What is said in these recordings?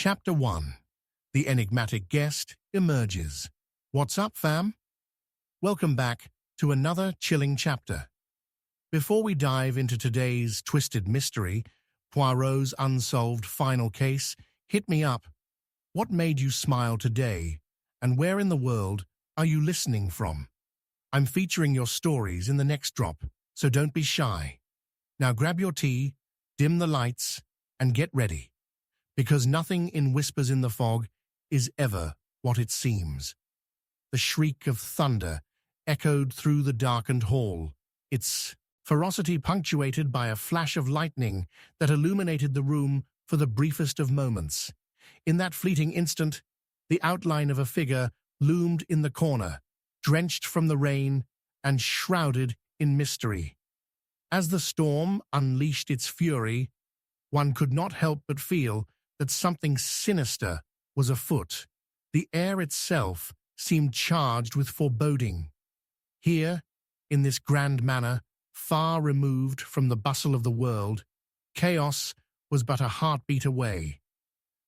Chapter 1. The enigmatic guest emerges. What's up, fam? Welcome back to another chilling chapter. Before we dive into today's twisted mystery, Poirot's unsolved final case, hit me up. What made you smile today, and where in the world are you listening from? I'm featuring your stories in the next drop, so don't be shy. Now grab your tea, dim the lights, and get ready. Because nothing in Whispers in the Fog is ever what it seems. The shriek of thunder echoed through the darkened hall, its ferocity punctuated by a flash of lightning that illuminated the room for the briefest of moments. In that fleeting instant, the outline of a figure loomed in the corner, drenched from the rain and shrouded in mystery. As the storm unleashed its fury, one could not help but feel that something sinister was afoot. The air itself seemed charged with foreboding. Here, in this grand manor, far removed from the bustle of the world, chaos was but a heartbeat away.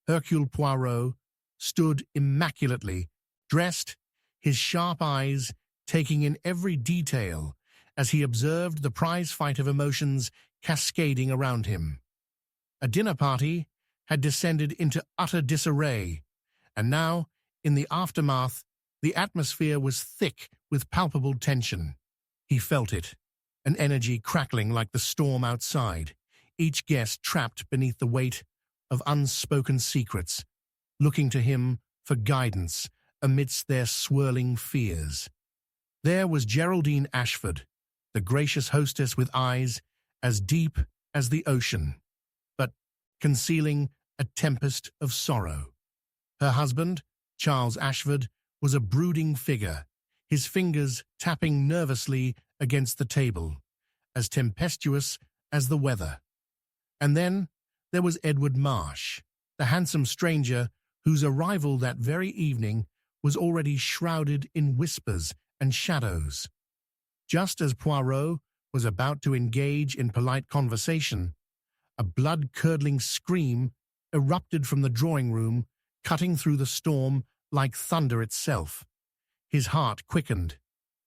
Hercule Poirot stood immaculately dressed, his sharp eyes taking in every detail as he observed the prize fight of emotions cascading around him. A dinner party had descended into utter disarray, and now, in the aftermath, the atmosphere was thick with palpable tension. He felt it, an energy crackling like the storm outside, each guest trapped beneath the weight of unspoken secrets, looking to him for guidance amidst their swirling fears. There was Geraldine Ashford, the gracious hostess with eyes as deep as the ocean, but concealing a tempest of sorrow. Her husband, Charles Ashford, was a brooding figure, his fingers tapping nervously against the table, as tempestuous as the weather. And then there was Edward Marsh, the handsome stranger whose arrival that very evening was already shrouded in whispers and shadows. Just as Poirot was about to engage in polite conversation, a blood-curdling scream erupted from the drawing room, cutting through the storm like thunder itself. His heart quickened,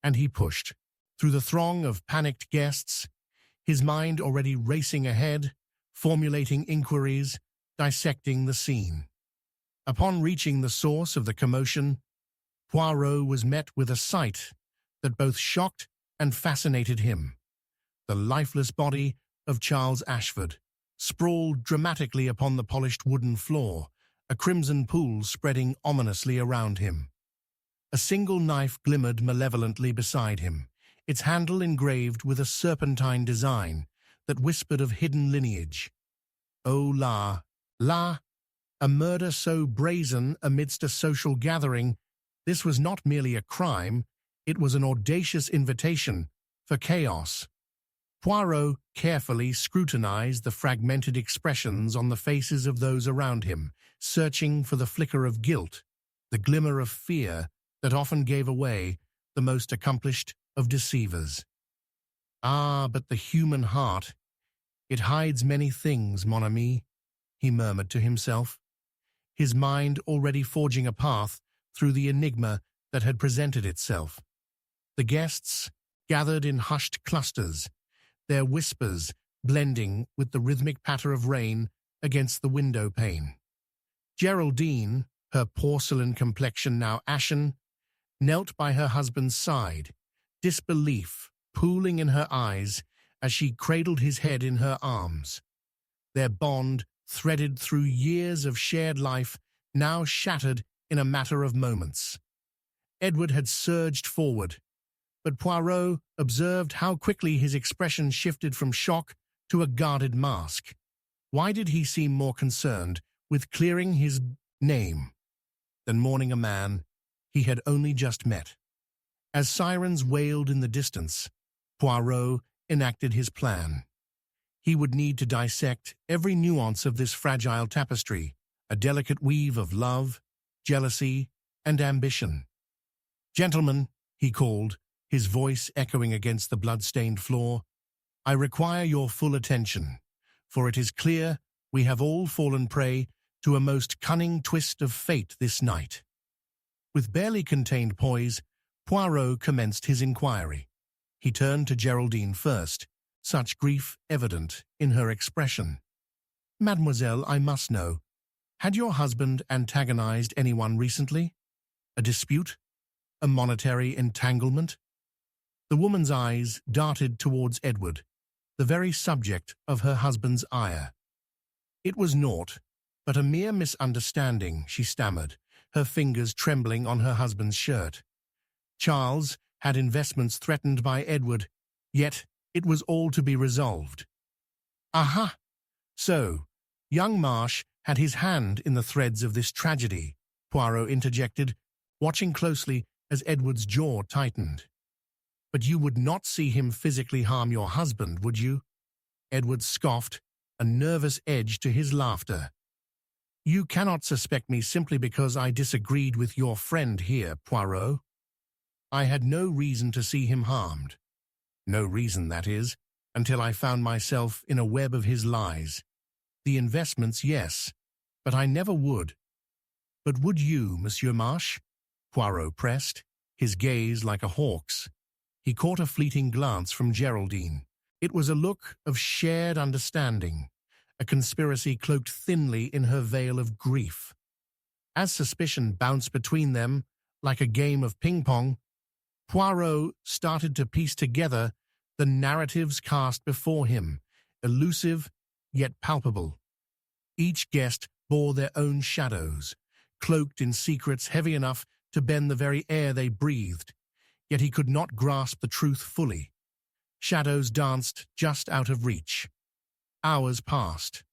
and he pushed. Through the throng of panicked guests, his mind already racing ahead, formulating inquiries, dissecting the scene. Upon reaching the source of the commotion, Poirot was met with a sight that both shocked and fascinated him. The lifeless body of Charles Ashford, sprawled dramatically upon the polished wooden floor, a crimson pool spreading ominously around him. A single knife glimmered malevolently beside him, its handle engraved with a serpentine design that whispered of hidden lineage. Oh la, a murder so brazen amidst a social gathering, this was not merely a crime, it was an audacious invitation for chaos. Poirot carefully scrutinized the fragmented expressions on the faces of those around him, searching for the flicker of guilt, the glimmer of fear that often gave away the most accomplished of deceivers. Ah, but the human heart, it hides many things, mon ami, he murmured to himself, his mind already forging a path through the enigma that had presented itself. The guests gathered in hushed clusters, their whispers blending with the rhythmic patter of rain against the window pane. Geraldine, her porcelain complexion now ashen, knelt by her husband's side, disbelief pooling in her eyes as she cradled his head in her arms. Their bond, threaded through years of shared life, now shattered in a matter of moments. Edward had surged forward, but Poirot observed how quickly his expression shifted from shock to a guarded mask. Why did he seem more concerned with clearing his name than mourning a man he had only just met? As sirens wailed in the distance, Poirot enacted his plan. He would need to dissect every nuance of this fragile tapestry, a delicate weave of love, jealousy, and ambition. "Gentlemen," he called, his voice echoing against the blood-stained floor, "I require your full attention, for it is clear we have all fallen prey to a most cunning twist of fate this night. With barely contained poise, Poirot commenced his inquiry. He turned to Geraldine first, such grief evident in her expression. "Mademoiselle, I must know, had your husband antagonized anyone recently? A dispute? A monetary entanglement?" The woman's eyes darted towards Edward, the very subject of her husband's ire. "It was naught, but a mere misunderstanding," she stammered, her fingers trembling on her husband's shirt. Charles had investments threatened by Edward, yet it was all to be resolved. "Aha! So, young Marsh had his hand in the threads of this tragedy," Poirot interjected, watching closely as Edward's jaw tightened. "But you would not see him physically harm your husband, would you?" Edward scoffed, a nervous edge to his laughter. "You cannot suspect me simply because I disagreed with your friend here, Poirot. I had no reason to see him harmed. No reason, that is, until I found myself in a web of his lies. The investments, yes, but I never would." "But would you, Monsieur Marsh?" Poirot pressed, his gaze like a hawk's. He caught a fleeting glance from Geraldine. It was a look of shared understanding, a conspiracy cloaked thinly in her veil of grief. As suspicion bounced between them, like a game of ping-pong, Poirot started to piece together the narratives cast before him, elusive yet palpable. Each guest bore their own shadows, cloaked in secrets heavy enough to bend the very air they breathed, yet he could not grasp the truth fully. Shadows danced just out of reach. Hours passed,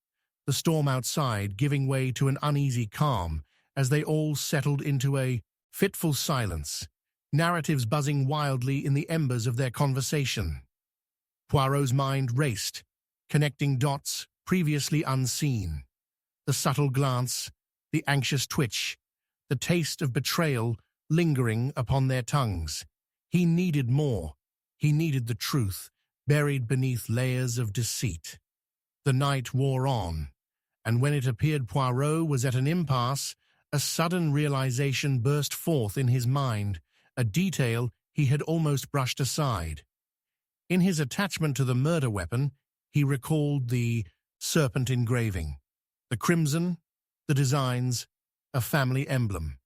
the storm outside giving way to an uneasy calm as they all settled into a fitful silence, narratives buzzing wildly in the embers of their conversation. Poirot's mind raced, connecting dots previously unseen. The subtle glance, the anxious twitch, the taste of betrayal lingering upon their tongues. He needed more. He needed the truth, buried beneath layers of deceit. The night wore on, and when it appeared Poirot was at an impasse, a sudden realization burst forth in his mind, a detail he had almost brushed aside. In his attachment to the murder weapon, he recalled the serpent engraving, the crimson, the designs, a family emblem.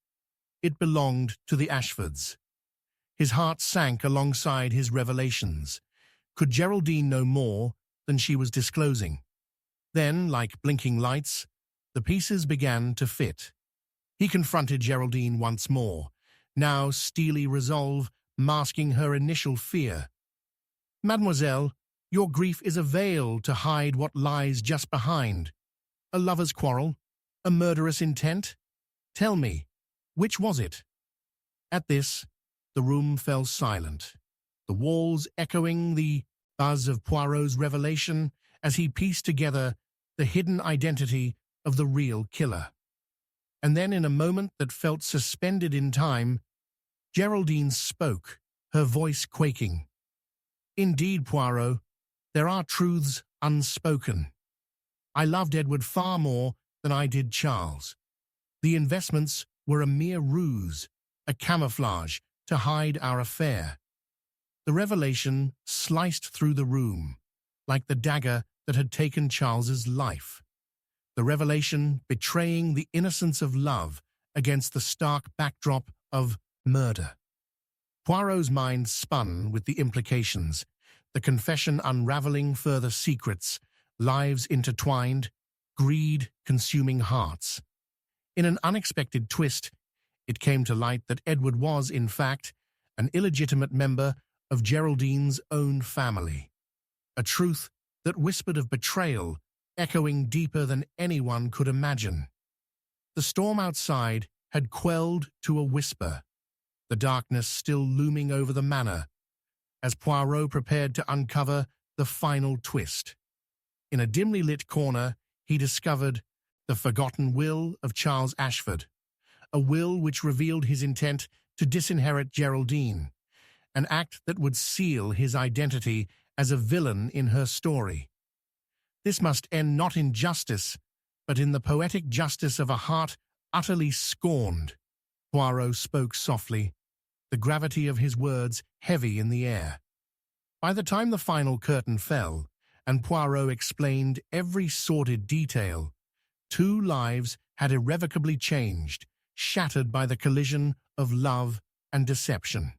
It belonged to the Ashfords. His heart sank alongside his revelations. Could Geraldine know more than she was disclosing? Then, like blinking lights, the pieces began to fit. He confronted Geraldine once more, now steely resolve masking her initial fear. "Mademoiselle, your grief is a veil to hide what lies just behind. A lover's quarrel? A murderous intent? Tell me, which was it?" At this, the room fell silent, the walls echoing the buzz of Poirot's revelation as he pieced together the hidden identity of the real killer. And then, in a moment that felt suspended in time, Geraldine spoke, her voice quaking. "Indeed, Poirot, there are truths unspoken. I loved Edward far more than I did Charles. The investments were a mere ruse, a camouflage to hide our affair." The revelation sliced through the room, like the dagger that had taken Charles's life. The revelation betraying the innocence of love against the stark backdrop of murder. Poirot's mind spun with the implications, the confession unraveling further secrets, lives intertwined, greed consuming hearts. In an unexpected twist, it came to light that Edward was, in fact, an illegitimate member of Geraldine's own family. A truth that whispered of betrayal, echoing deeper than anyone could imagine. The storm outside had quelled to a whisper, the darkness still looming over the manor, as Poirot prepared to uncover the final twist. In a dimly lit corner, he discovered the forgotten will of Charles Ashford, a will which revealed his intent to disinherit Geraldine, an act that would seal his identity as a villain in her story. This must end not in justice, but in the poetic justice of a heart utterly scorned. Poirot spoke softly, the gravity of his words heavy in the air. By the time the final curtain fell, and Poirot explained every sordid detail, 2 lives had irrevocably changed, shattered by the collision of love and deception.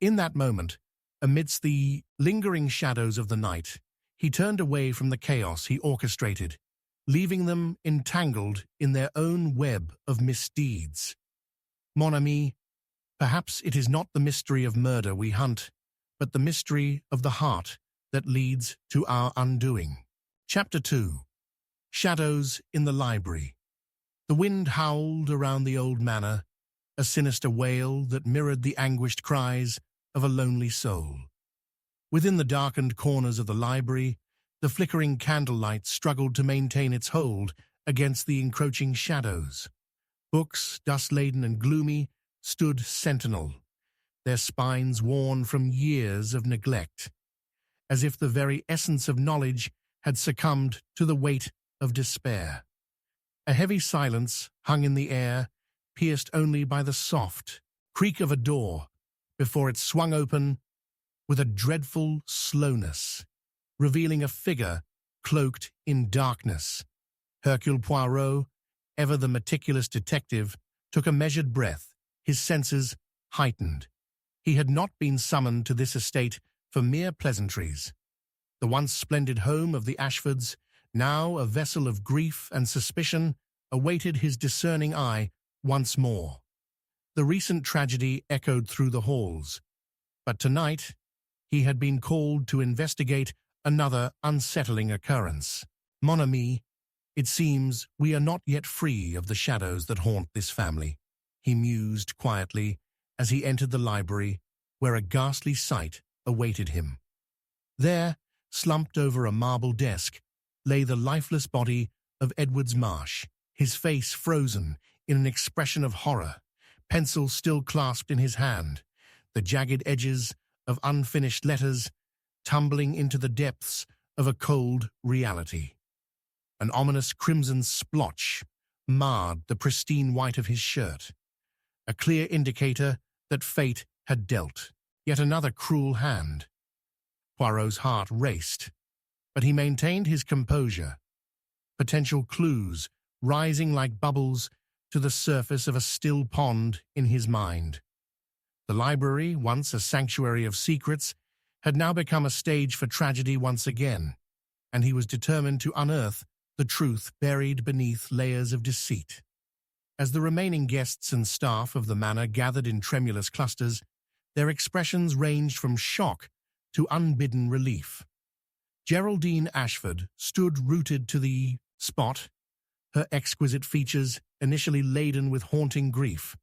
In that moment, amidst the lingering shadows of the night, he turned away from the chaos he orchestrated, leaving them entangled in their own web of misdeeds. Mon ami, perhaps it is not the mystery of murder we hunt, but the mystery of the heart that leads to our undoing. Chapter 2. Shadows in the Library. The wind howled around the old manor, a sinister wail that mirrored the anguished cries of a lonely soul. Within the darkened corners of the library, the flickering candlelight struggled to maintain its hold against the encroaching shadows. Books, dust-laden and gloomy, stood sentinel, their spines worn from years of neglect, as if the very essence of knowledge had succumbed to the weight of despair. A heavy silence hung in the air, pierced only by the soft creak of a door before it swung open with a dreadful slowness, revealing a figure cloaked in darkness. Hercule Poirot, ever the meticulous detective, took a measured breath, his senses heightened. He had not been summoned to this estate for mere pleasantries. The once splendid home of the Ashfords, now a vessel of grief and suspicion, awaited his discerning eye once more. The recent tragedy echoed through the halls, but tonight he had been called to investigate another unsettling occurrence. Mon ami, it seems we are not yet free of the shadows that haunt this family, he mused quietly as he entered the library, where a ghastly sight awaited him. There, slumped over a marble desk, lay the lifeless body of Edwards Marsh, his face frozen in an expression of horror, pencil still clasped in his hand, the jagged edges of unfinished letters tumbling into the depths of a cold reality. An ominous crimson splotch marred the pristine white of his shirt, a clear indicator that fate had dealt yet another cruel hand. Poirot's heart raced, but he maintained his composure, potential clues rising like bubbles to the surface of a still pond in his mind. The library, once a sanctuary of secrets, had now become a stage for tragedy once again, and he was determined to unearth the truth buried beneath layers of deceit. As the remaining guests and staff of the manor gathered in tremulous clusters, their expressions ranged from shock to unbidden relief. Geraldine Ashford stood rooted to the spot, her exquisite features initially laden with haunting grief,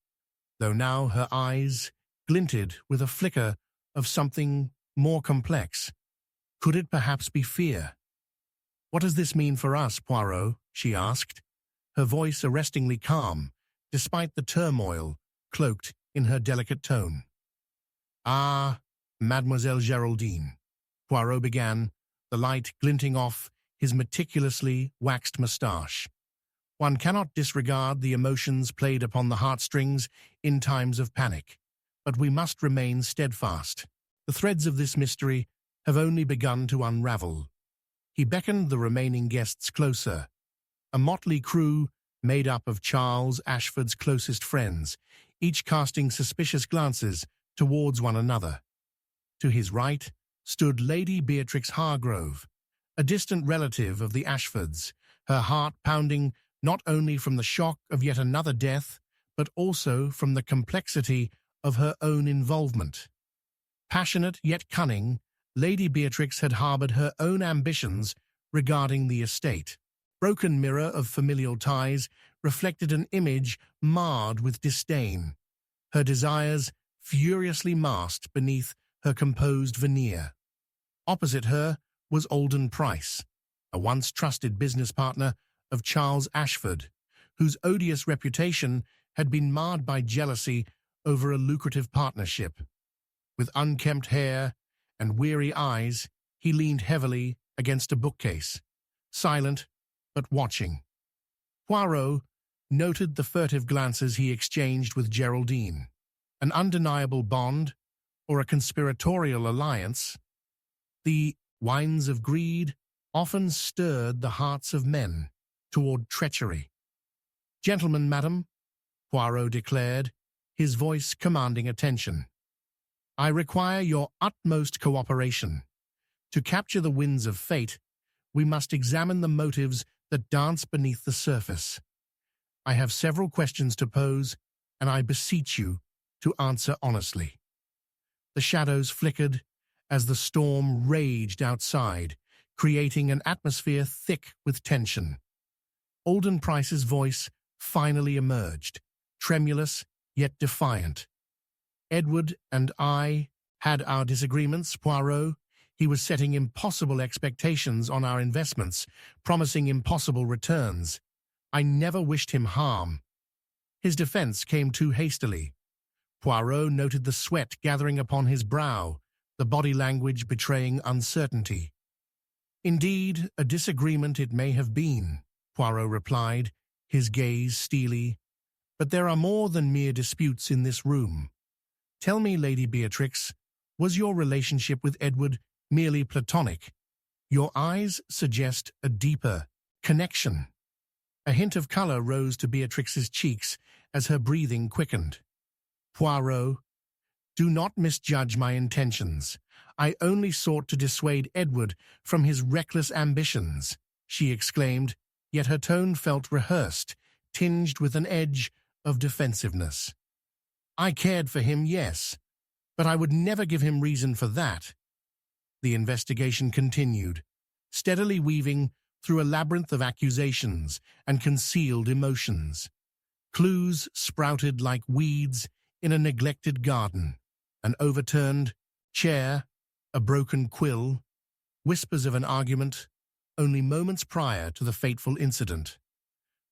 though now her eyes glinted with a flicker of something more complex. Could it perhaps be fear? "What does this mean for us, Poirot?" she asked, her voice arrestingly calm, despite the turmoil cloaked in her delicate tone. "Ah, Mademoiselle Geraldine," Poirot began, the light glinting off his meticulously waxed moustache. "One cannot disregard the emotions played upon the heartstrings in times of panic, but we must remain steadfast. The threads of this mystery have only begun to unravel." He beckoned the remaining guests closer, a motley crew made up of Charles Ashford's closest friends, each casting suspicious glances towards one another. To his right stood Lady Beatrix Hargrove, a distant relative of the Ashfords, her heart pounding not only from the shock of yet another death, but also from the complexity of her own involvement. Passionate yet cunning, Lady Beatrix had harbored her own ambitions regarding the estate. Broken mirror of familial ties reflected an image marred with disdain, her desires furiously masked beneath her composed veneer. Opposite her was Alden Price, a once trusted business partner of Charles Ashford, whose odious reputation had been marred by jealousy over a lucrative partnership. With unkempt hair and weary eyes, he leaned heavily against a bookcase, silent but watching. Poirot noted the furtive glances he exchanged with Geraldine. An undeniable bond, or a conspiratorial alliance? The wines of greed often stirred the hearts of men toward treachery. "Gentlemen, madam," Poirot declared, his voice commanding attention. "I require your utmost cooperation. To capture the winds of fate, we must examine the motives that dance beneath the surface. I have several questions to pose, and I beseech you to answer honestly." The shadows flickered as the storm raged outside, creating an atmosphere thick with tension. Alden Price's voice finally emerged, tremulous yet defiant. "Edward and I had our disagreements, Poirot. He was setting impossible expectations on our investments, promising impossible returns. I never wished him harm." His defense came too hastily. Poirot noted the sweat gathering upon his brow, the body language betraying uncertainty. "Indeed, a disagreement it may have been," Poirot replied, his gaze steely. "But there are more than mere disputes in this room. Tell me, Lady Beatrix, was your relationship with Edward merely platonic? Your eyes suggest a deeper connection." A hint of color rose to Beatrix's cheeks as her breathing quickened. "Poirot, do not misjudge my intentions. I only sought to dissuade Edward from his reckless ambitions," she exclaimed, yet her tone felt rehearsed, tinged with an edge of defensiveness. "I cared for him, yes, but I would never give him reason for that." The investigation continued, steadily weaving through a labyrinth of accusations and concealed emotions. Clues sprouted like weeds in a neglected garden: an overturned chair, a broken quill, whispers of an argument only moments prior to the fateful incident.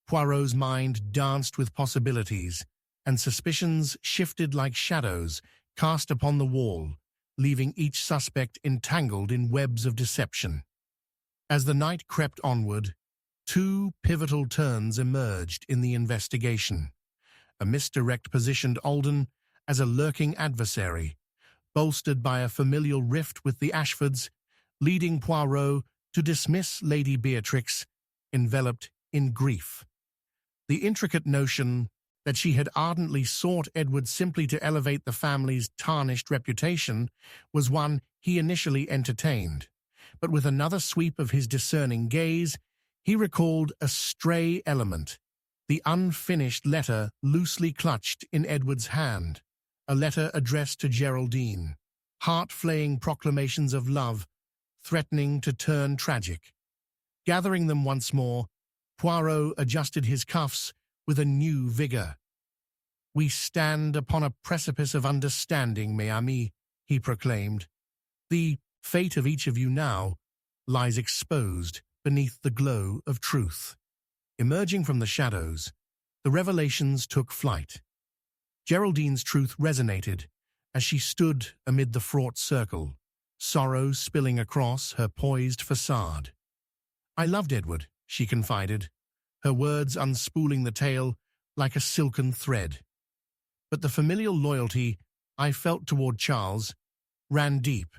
Poirot's mind danced with possibilities, and suspicions shifted like shadows cast upon the wall, leaving each suspect entangled in webs of deception. As the night crept onward, two pivotal turns emerged in the investigation. A misdirect positioned Alden as a lurking adversary, bolstered by a familial rift with the Ashfords, leading Poirot to dismiss Lady Beatrix, enveloped in grief. The intricate notion that she had ardently sought Edward simply to elevate the family's tarnished reputation was one he initially entertained. But with another sweep of his discerning gaze, he recalled a stray element: the unfinished letter loosely clutched in Edward's hand, a letter addressed to Geraldine, heart-flaying proclamations of love, threatening to turn tragic. Gathering them once more, Poirot adjusted his cuffs with a new vigor. "We stand upon a precipice of understanding, mes amis," he proclaimed. "The fate of each of you now lies exposed beneath the glow of truth." Emerging from the shadows, the revelations took flight. Geraldine's truth resonated as she stood amid the fraught circle, sorrow spilling across her poised facade. "I loved Edward," she confided, her words unspooling the tale like a silken thread. "But the familial loyalty I felt toward Charles ran deep,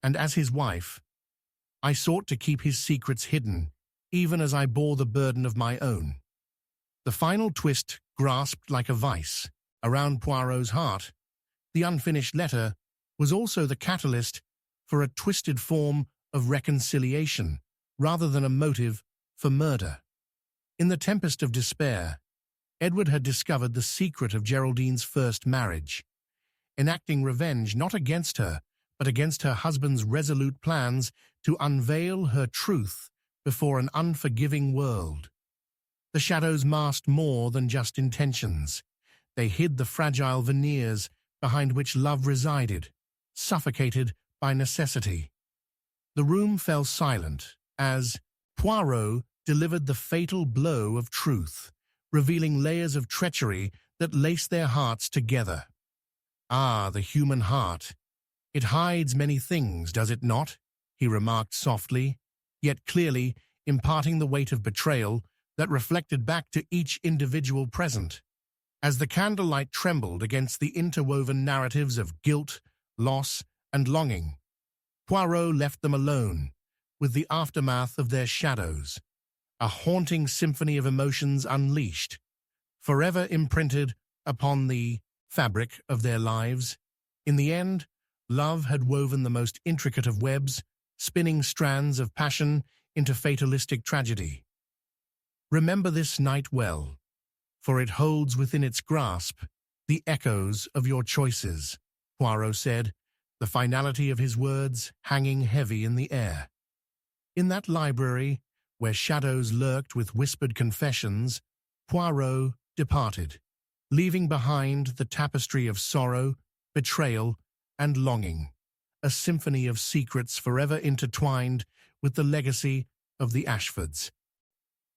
and as his wife, I sought to keep his secrets hidden, even as I bore the burden of my own." The final twist grasped like a vice around Poirot's heart. The unfinished letter was also the catalyst for a twisted form of reconciliation, rather than a motive for murder. In the tempest of despair, Edward had discovered the secret of Geraldine's first marriage, enacting revenge not against her, but against her husband's resolute plans to unveil her truth before an unforgiving world. The shadows masked more than just intentions. They hid the fragile veneers behind which love resided, suffocated by necessity. The room fell silent as Poirot delivered the fatal blow of truth, revealing layers of treachery that laced their hearts together. "Ah, the human heart. It hides many things, does it not?" he remarked softly, yet clearly imparting the weight of betrayal that reflected back to each individual present. As the candlelight trembled against the interwoven narratives of guilt, loss, and longing, Poirot left them alone with the aftermath of their shadows, a haunting symphony of emotions unleashed, forever imprinted upon the fabric of their lives. In the end, love had woven the most intricate of webs, spinning strands of passion into fatalistic tragedy. Remember this night well, for it holds within its grasp the echoes of your choices, Poirot said, the finality of his words hanging heavy in the air. In that library, where shadows lurked with whispered confessions, Poirot departed, leaving behind the tapestry of sorrow, betrayal, and longing, a symphony of secrets forever intertwined with the legacy of the Ashfords.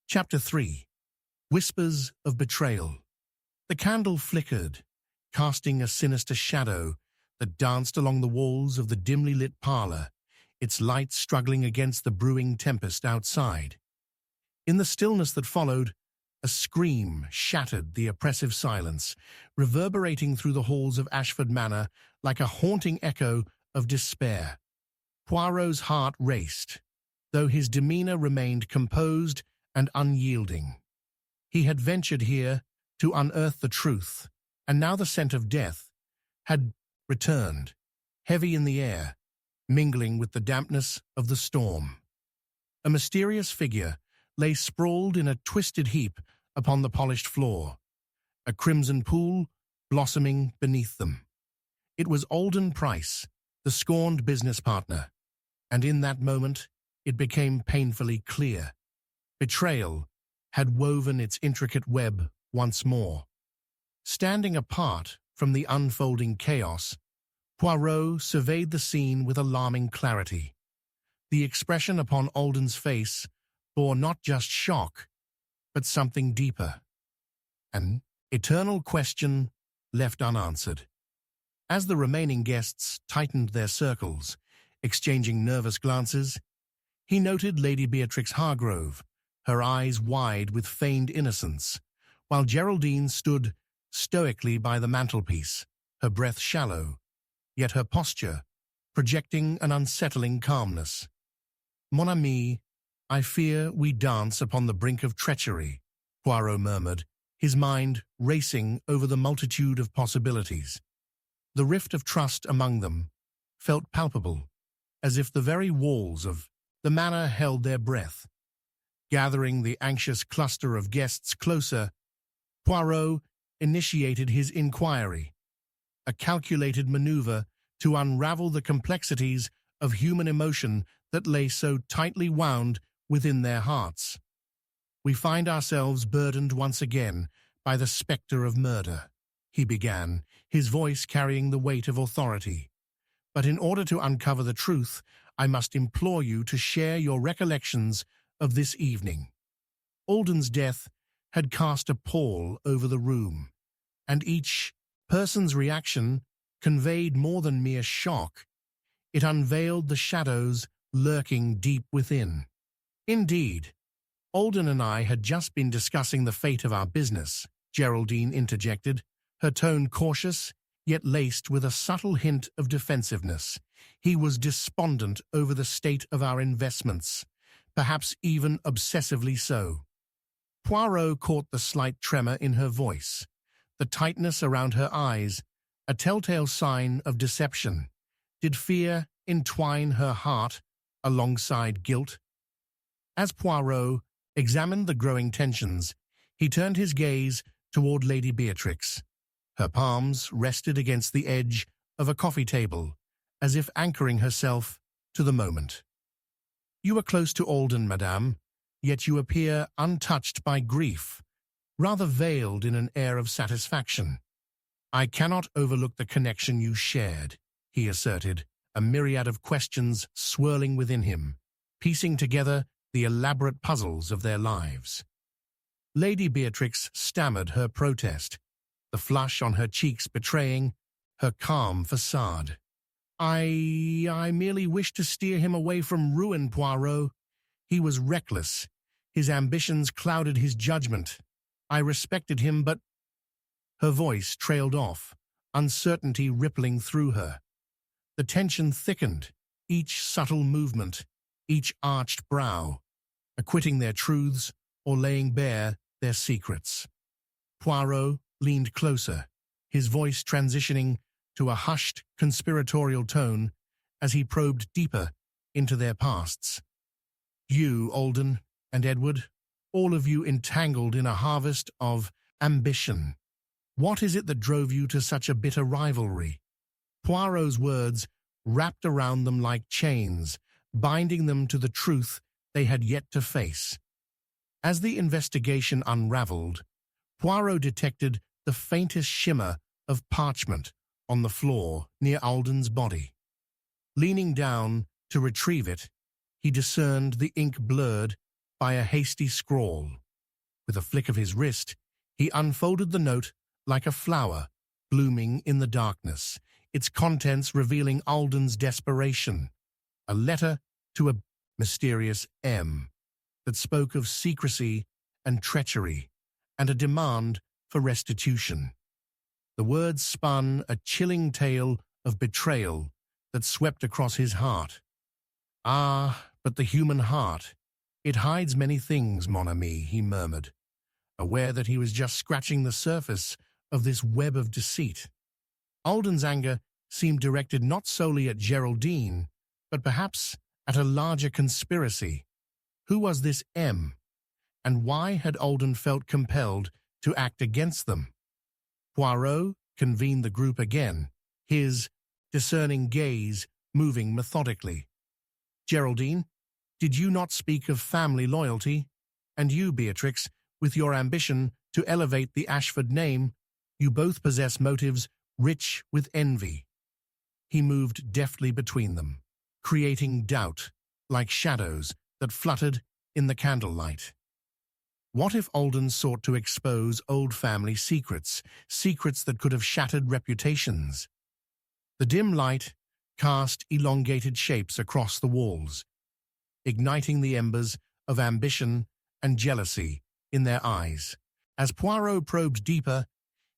Chapter 3. Whispers of Betrayal. The candle flickered, casting a sinister shadow that danced along the walls of the dimly lit parlor, its light struggling against the brewing tempest outside. In the stillness that followed, a scream shattered the oppressive silence, reverberating through the halls of Ashford Manor like a haunting echo of despair. Poirot's heart raced, though his demeanor remained composed and unyielding. He had ventured here to unearth the truth, and now the scent of death had returned, heavy in the air, mingling with the dampness of the storm. A mysterious figure lay sprawled in a twisted heap upon the polished floor, a crimson pool blossoming beneath them. It was Alden Price, the scorned business partner, and in that moment it became painfully clear. Betrayal had woven its intricate web once more. Standing apart from the unfolding chaos, Poirot surveyed the scene with alarming clarity. The expression upon Alden's face bore not just shock, but something deeper, an eternal question left unanswered. As the remaining guests tightened their circles, exchanging nervous glances, he noted Lady Beatrix Hargrove, her eyes wide with feigned innocence, while Geraldine stood stoically by the mantelpiece, her breath shallow, yet her posture projecting an unsettling calmness. "Mon ami, I fear we dance upon the brink of treachery," Poirot murmured, his mind racing over the multitude of possibilities. The rift of trust among them felt palpable, as if the very walls of the manor held their breath. Gathering the anxious cluster of guests closer, Poirot initiated his inquiry, a calculated maneuver to unravel the complexities of human emotion that lay so tightly wound within their hearts. "We find ourselves burdened once again by the spectre of murder," he began, his voice carrying the weight of authority. "But in order to uncover the truth, I must implore you to share your recollections of this evening." Alden's death had cast a pall over the room, and each person's reaction conveyed more than mere shock. It unveiled the shadows lurking deep within. "Indeed, Alden and I had just been discussing the fate of our business," Geraldine interjected, her tone cautious, yet laced with a subtle hint of defensiveness. "He was despondent over the state of our investments, perhaps even obsessively so." Poirot caught the slight tremor in her voice, the tightness around her eyes, a telltale sign of deception. Did fear entwine her heart alongside guilt? As Poirot examined the growing tensions, he turned his gaze toward Lady Beatrix. Her palms rested against the edge of a coffee table, as if anchoring herself to the moment. "You are close to Alden, madame, yet you appear untouched by grief, rather veiled in an air of satisfaction." "I cannot overlook the connection you shared," he asserted, a myriad of questions swirling within him, piecing together the elaborate puzzles of their lives. Lady Beatrix stammered her protest, the flush on her cheeks betraying her calm facade. I merely wished to steer him away from ruin, Poirot." He was reckless, His ambitions clouded his judgment. I respected him, but—" Her voice trailed off, uncertainty rippling through her. The tension thickened, each subtle movement, each arched brow, acquitting their truths or laying bare their secrets. Poirot leaned closer, his voice transitioning to a hushed, conspiratorial tone as he probed deeper into their pasts. "You, Alden, and Edward, all of you entangled in a harvest of ambition. What is it that drove you to such a bitter rivalry?" Poirot's words wrapped around them like chains, binding them to the truth they had yet to face. As the investigation unraveled, Poirot detected the faintest shimmer of parchment on the floor near Alden's body. Leaning down to retrieve it, he discerned the ink blurred by a hasty scrawl. With a flick of his wrist, he unfolded the note like a flower blooming in the darkness, its contents revealing Alden's desperation. A letter to a mysterious M that spoke of secrecy and treachery, and a demand for restitution. The words spun a chilling tale of betrayal that swept across his heart. "Ah, but the human heart, it hides many things, mon ami," he murmured, aware that he was just scratching the surface of this web of deceit. Alden's anger seemed directed not solely at Geraldine, but perhaps at a larger conspiracy. Who was this M, and why had Alden felt compelled to act against them? Poirot convened the group again, his discerning gaze moving methodically. "Geraldine, did you not speak of family loyalty? And you, Beatrix, with your ambition to elevate the Ashford name, you both possess motives rich with envy." He moved deftly between them, creating doubt like shadows that fluttered in the candlelight. What if Alden sought to expose old family secrets, secrets that could have shattered reputations? The dim light cast elongated shapes across the walls, igniting the embers of ambition and jealousy in their eyes. As Poirot probed deeper,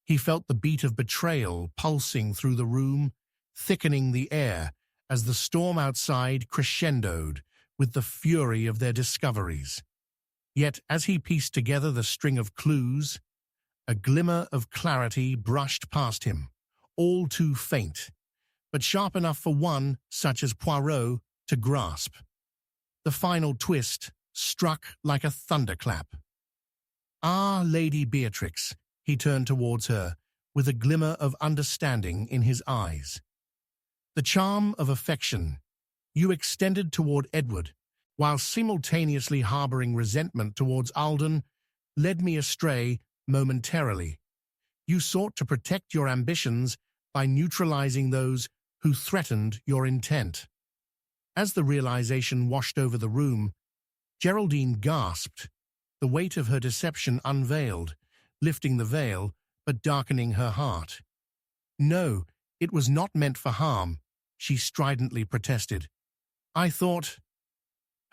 he felt the beat of betrayal pulsing through the room, thickening the air as the storm outside crescendoed with the fury of their discoveries. Yet as he pieced together the string of clues, a glimmer of clarity brushed past him, all too faint, but sharp enough for one such as Poirot to grasp. The final twist struck like a thunderclap. "Ah, Lady Beatrix," he turned towards her, with a glimmer of understanding in his eyes. The charm of affection you extended toward Edward, while simultaneously harboring resentment towards Alden, led me astray momentarily. You sought to protect your ambitions by neutralizing those who threatened your intent. As the realization washed over the room, Geraldine gasped, the weight of her deception unveiled, lifting the veil but darkening her heart. "No, it was not meant for harm," she stridently protested. "I thought—"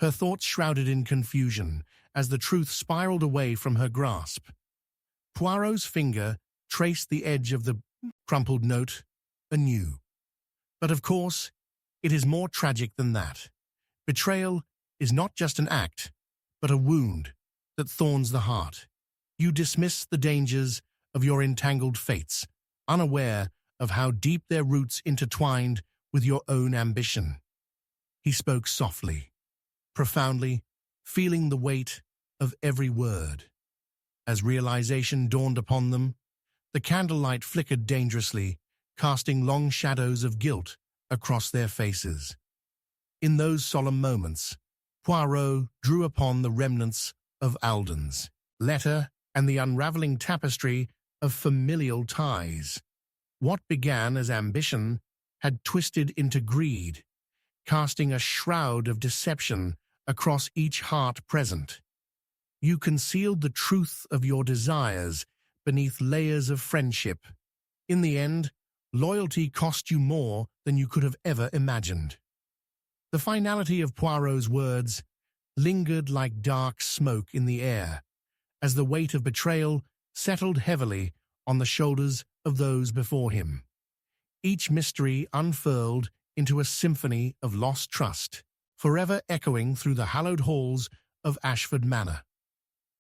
Her thoughts shrouded in confusion as the truth spiraled away from her grasp. Poirot's finger traced the edge of the crumpled note anew. "But of course, it is more tragic than that. Betrayal is not just an act, but a wound that thorns the heart. You dismiss the dangers of your entangled fates, unaware of how deep their roots intertwined with your own ambition." He spoke softly, profoundly, feeling the weight of every word. As realization dawned upon them, the candlelight flickered dangerously, casting long shadows of guilt across their faces. In those solemn moments, Poirot drew upon the remnants of Alden's letter and the unraveling tapestry of familial ties. What began as ambition had twisted into greed, casting a shroud of deception across each heart present. You concealed the truth of your desires beneath layers of friendship. In the end, loyalty cost you more than you could have ever imagined. The finality of Poirot's words lingered like dark smoke in the air, as the weight of betrayal settled heavily on the shoulders of those before him. Each mystery unfurled into a symphony of lost trust, forever echoing through the hallowed halls of Ashford Manor.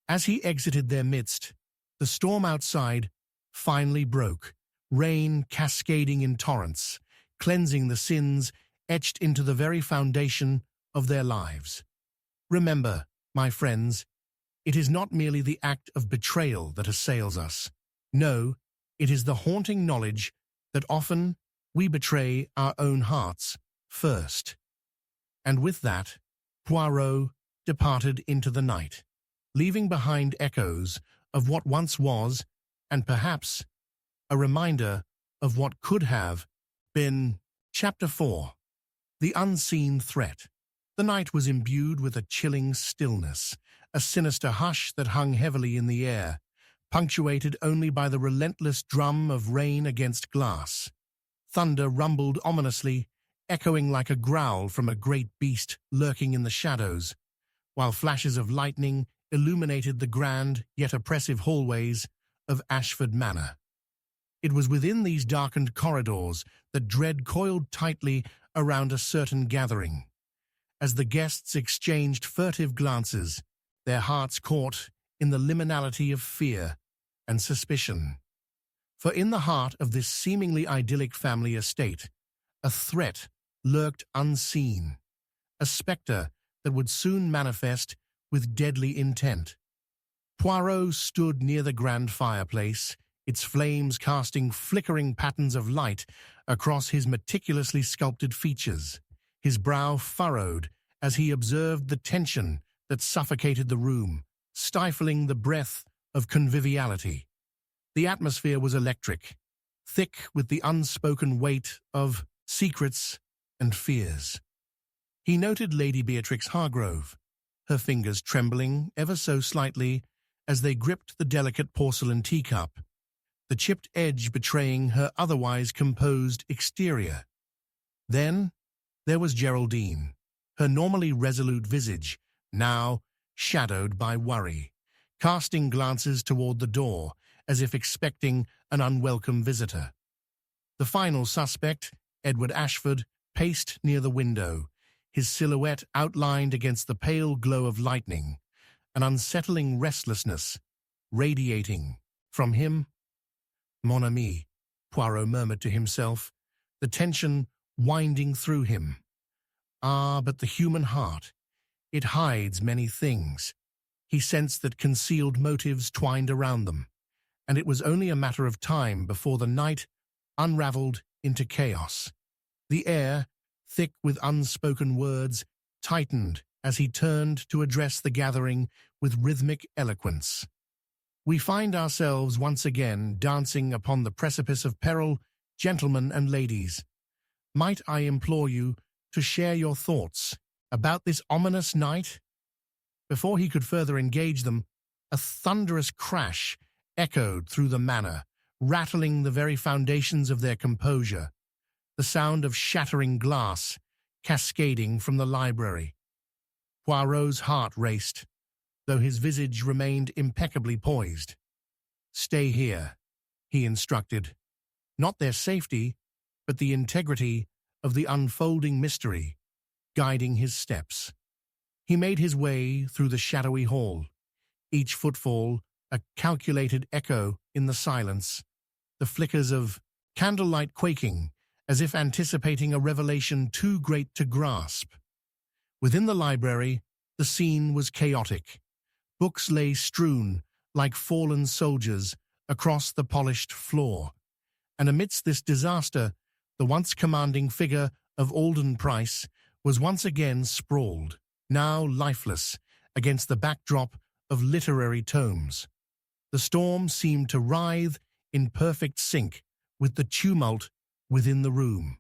As he exited their midst, the storm outside finally broke, rain cascading in torrents, cleansing the sins etched into the very foundation of their lives. Remember, my friends, it is not merely the act of betrayal that assails us. No, it is the haunting knowledge that often we betray our own hearts first. And with that, Poirot departed into the night, leaving behind echoes of what once was, and perhaps a reminder of what could have been. Chapter 4. The Unseen Threat. The night was imbued with a chilling stillness, a sinister hush that hung heavily in the air, punctuated only by the relentless drum of rain against glass. Thunder rumbled ominously, echoing like a growl from a great beast lurking in the shadows, while flashes of lightning illuminated the grand yet oppressive hallways of Ashford Manor. It was within these darkened corridors that dread coiled tightly around a certain gathering. As the guests exchanged furtive glances, their hearts caught in the liminality of fear and suspicion. For in the heart of this seemingly idyllic family estate, a threat lurked unseen, a spectre that would soon manifest with deadly intent. Poirot stood near the grand fireplace, its flames casting flickering patterns of light across his meticulously sculpted features, his brow furrowed as he observed the tension that suffocated the room, stifling the breath of conviviality. The atmosphere was electric, thick with the unspoken weight of secrets and fears. He noted Lady Beatrix Hargrove, her fingers trembling ever so slightly as they gripped the delicate porcelain teacup, the chipped edge betraying her otherwise composed exterior. Then there was Geraldine, her normally resolute visage now shadowed by worry, casting glances toward the door as if expecting an unwelcome visitor. The final suspect, Edward Ashford, paced near the window, his silhouette outlined against the pale glow of lightning, an unsettling restlessness radiating from him. Mon ami, Poirot murmured to himself, the tension winding through him. Ah, but the human heart, it hides many things. He sensed that concealed motives twined around them, and it was only a matter of time before the night unraveled into chaos. The air, thick with unspoken words, tightened as he turned to address the gathering with rhythmic eloquence. We find ourselves once again dancing upon the precipice of peril, gentlemen and ladies. Might I implore you to share your thoughts about this ominous night? Before he could further engage them, a thunderous crash echoed through the manor, rattling the very foundations of their composure, the sound of shattering glass cascading from the library. Poirot's heart raced, though his visage remained impeccably poised. "Stay here," he instructed. Not their safety, but the integrity of the unfolding mystery guiding his steps. He made his way through the shadowy hall, each footfall a calculated echo in the silence, the flickers of candlelight quaking as if anticipating a revelation too great to grasp. Within the library, the scene was chaotic. Books lay strewn like fallen soldiers across the polished floor, and amidst this disaster, the once commanding figure of Alden Price was once again sprawled, now lifeless, against the backdrop of literary tomes. The storm seemed to writhe in perfect sync with the tumult within the room.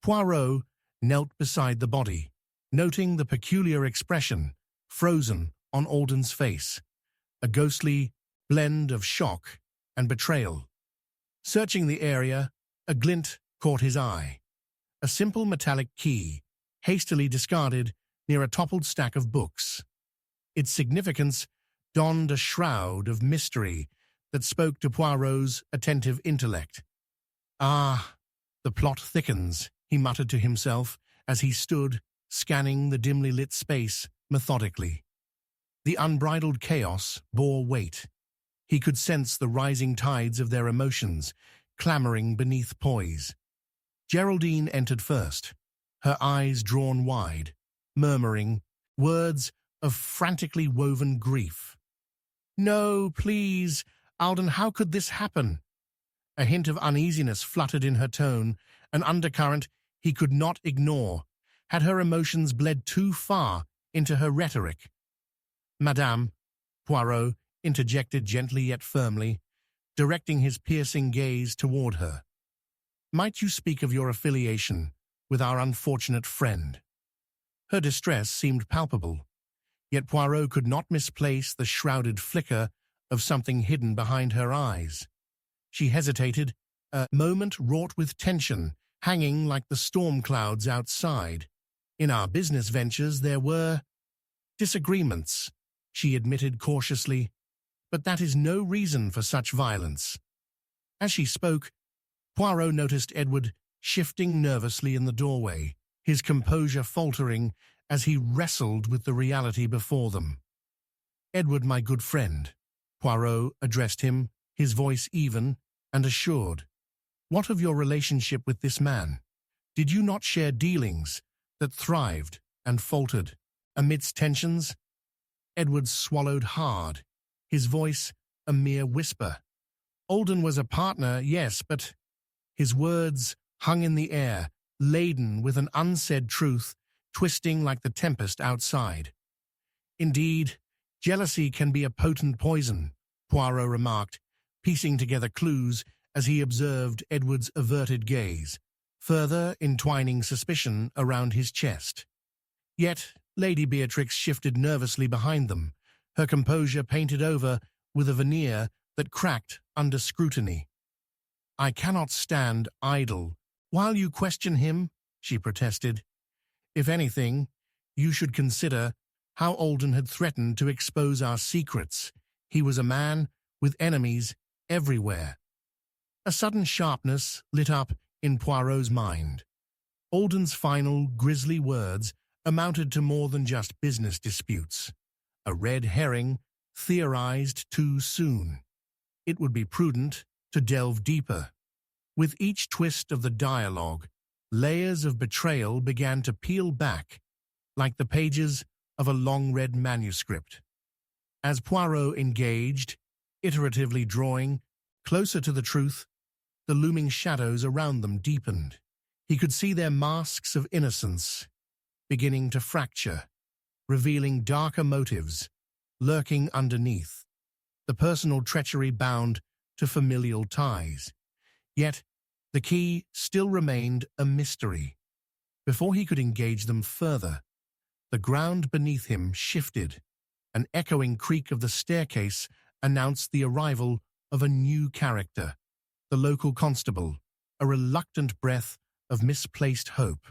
Poirot knelt beside the body, noting the peculiar expression frozen on Alden's face, a ghostly blend of shock and betrayal. Searching the area, a glint caught his eye. A simple metallic key, hastily discarded near a toppled stack of books. Its significance donned a shroud of mystery that spoke to Poirot's attentive intellect. "Ah, the plot thickens," he muttered to himself as he stood, scanning the dimly lit space methodically. The unbridled chaos bore weight. He could sense the rising tides of their emotions, clamoring beneath poise. Geraldine entered first, her eyes drawn wide, murmuring words of frantically woven grief. "No, please, Alden, how could this happen?" A hint of uneasiness fluttered in her tone, an undercurrent he could not ignore. Had her emotions bled too far into her rhetoric? "Madame," Poirot interjected gently yet firmly, directing his piercing gaze toward her. "Might you speak of your affiliation with our unfortunate friend?" Her distress seemed palpable, yet Poirot could not misplace the shrouded flicker of something hidden behind her eyes. She hesitated, a moment wrought with tension, hanging like the storm clouds outside. "In our business ventures there were disagreements," she admitted cautiously, "but that is no reason for such violence." As she spoke, Poirot noticed Edward shifting nervously in the doorway, his composure faltering as he wrestled with the reality before them. "Edward, my good friend," Poirot addressed him, his voice even and assured. "What of your relationship with this man? Did you not share dealings that thrived and faltered amidst tensions?" Edward swallowed hard, his voice a mere whisper. "Alden was a partner, yes, but—" His words hung in the air, laden with an unsaid truth, twisting like the tempest outside. "Indeed, jealousy can be a potent poison," Poirot remarked, piecing together clues as he observed Edward's averted gaze, further entwining suspicion around his chest. Yet Lady Beatrix shifted nervously behind them, her composure painted over with a veneer that cracked under scrutiny. "I cannot stand idle while you question him," she protested. "If anything, you should consider how Alden had threatened to expose our secrets. He was a man with enemies everywhere." A sudden sharpness lit up in Poirot's mind. Alden's final grisly words amounted to more than just business disputes. A red herring theorized too soon. It would be prudent to delve deeper. With each twist of the dialogue, layers of betrayal began to peel back, like the pages of a long-read manuscript. As Poirot engaged, iteratively drawing closer to the truth, the looming shadows around them deepened. He could see their masks of innocence beginning to fracture, revealing darker motives lurking underneath, the personal treachery bound to familial ties. Yet, the key still remained a mystery. Before he could engage them further, the ground beneath him shifted. An echoing creak of the staircase announced the arrival of a new character, the local constable, a reluctant breath of misplaced hope.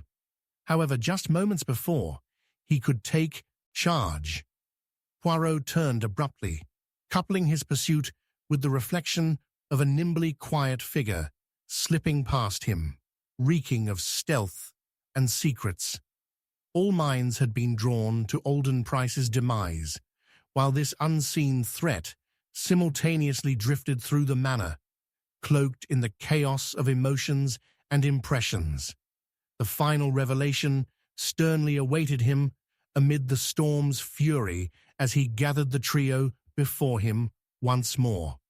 However, just moments before, he could take charge. Poirot turned abruptly, coupling his pursuit with the reflection of a nimbly quiet figure slipping past him, reeking of stealth and secrets. All minds had been drawn to Alden Price's demise, while this unseen threat simultaneously drifted through the manor, cloaked in the chaos of emotions and impressions. The final revelation sternly awaited him amid the storm's fury as he gathered the trio before him once more.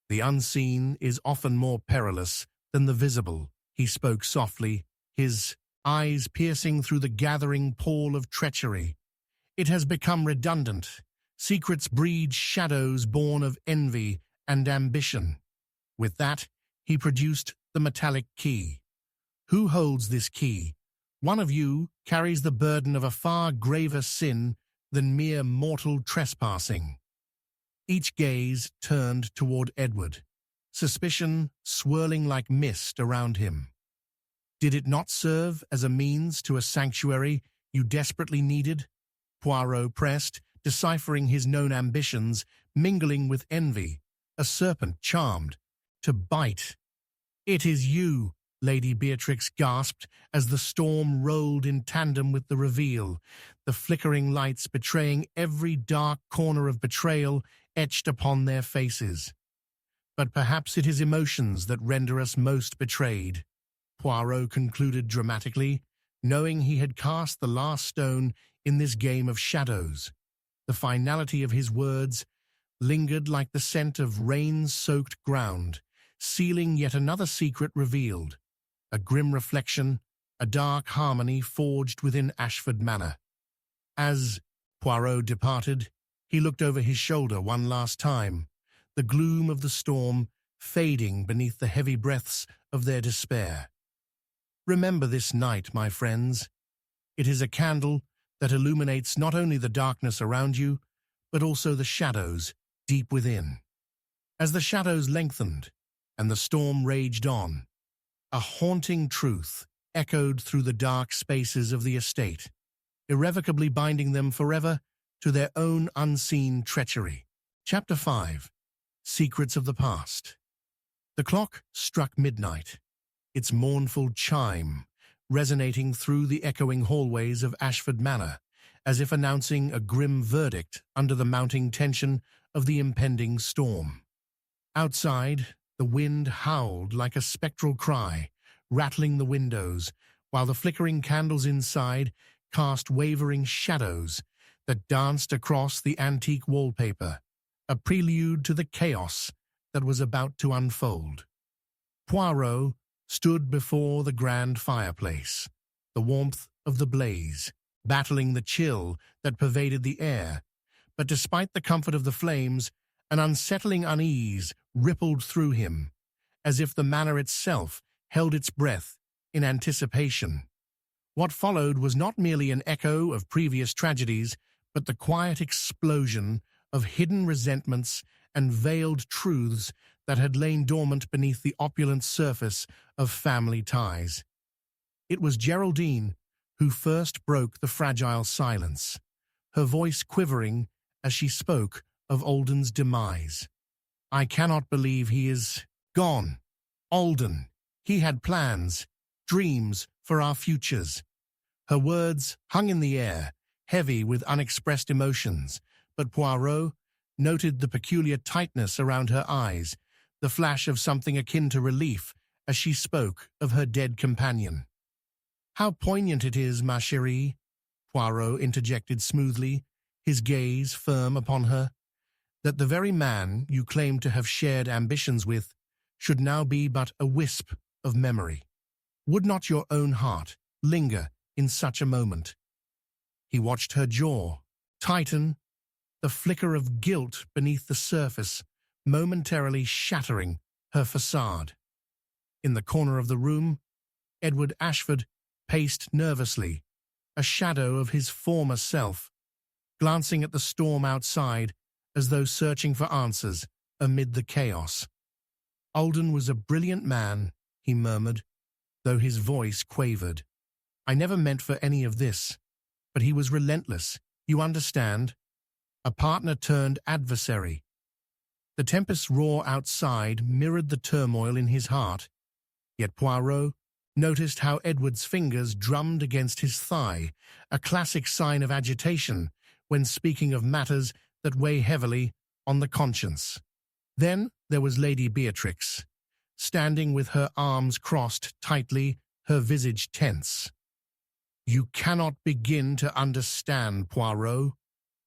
"The unseen is often more perilous than the visible," he spoke softly, his eyes piercing through the gathering pall of treachery. "It has become redundant. Secrets breed shadows born of envy and ambition." With that, he produced the metallic key. "Who holds this key? One of you carries the burden of a far graver sin than mere mortal trespassing." Each gaze turned toward Edward, suspicion swirling like mist around him. Did it not serve as a means to a sanctuary you desperately needed? Poirot pressed, deciphering his known ambitions, mingling with envy, a serpent charmed to bite. "It is you," Lady Beatrix gasped as the storm rolled in tandem with the reveal, the flickering lights betraying every dark corner of betrayal etched upon their faces. "But perhaps it is emotions that render us most betrayed," Poirot concluded dramatically, knowing he had cast the last stone in this game of shadows. The finality of his words lingered like the scent of rain-soaked ground, sealing yet another secret revealed, a grim reflection, a dark harmony forged within Ashford Manor. As Poirot departed, he looked over his shoulder one last time, the gloom of the storm fading beneath the heavy breaths of their despair. "Remember this night, my friends. It is a candle that illuminates not only the darkness around you, but also the shadows deep within." As the shadows lengthened and the storm raged on, a haunting truth echoed through the dark spaces of the estate, irrevocably binding them forever to their own unseen treachery. Chapter 5. Secrets of the Past. The clock struck midnight, its mournful chime resonating through the echoing hallways of Ashford Manor, as if announcing a grim verdict under the mounting tension of the impending storm. Outside, the wind howled like a spectral cry, rattling the windows, while the flickering candles inside cast wavering shadows that danced across the antique wallpaper, a prelude to the chaos that was about to unfold. Poirot stood before the grand fireplace, the warmth of the blaze battling the chill that pervaded the air, but despite the comfort of the flames, an unsettling unease rippled through him, as if the manor itself held its breath in anticipation. What followed was not merely an echo of previous tragedies, but the quiet explosion of hidden resentments and veiled truths that had lain dormant beneath the opulent surface of family ties. It was Geraldine who first broke the fragile silence, her voice quivering as she spoke of Alden's demise. "I cannot believe he is gone. Alden, he had plans, dreams for our futures." Her words hung in the air, heavy with unexpressed emotions, but Poirot noted the peculiar tightness around her eyes, the flash of something akin to relief as she spoke of her dead companion. "How poignant it is, ma chérie," Poirot interjected smoothly, his gaze firm upon her, "that the very man you claim to have shared ambitions with should now be but a wisp of memory. Would not your own heart linger in such a moment?" He watched her jaw tighten, the flicker of guilt beneath the surface momentarily shattering her facade. In the corner of the room, Edward Ashford paced nervously, a shadow of his former self, glancing at the storm outside as though searching for answers amid the chaos. "Alden was a brilliant man," he murmured, though his voice quavered. "I never meant for any of this, but he was relentless, you understand? A partner turned adversary." The tempest's roar outside mirrored the turmoil in his heart, yet Poirot noticed how Edward's fingers drummed against his thigh, a classic sign of agitation when speaking of matters that weigh heavily on the conscience. Then there was Lady Beatrix, standing with her arms crossed tightly, her visage tense. "You cannot begin to understand, Poirot,"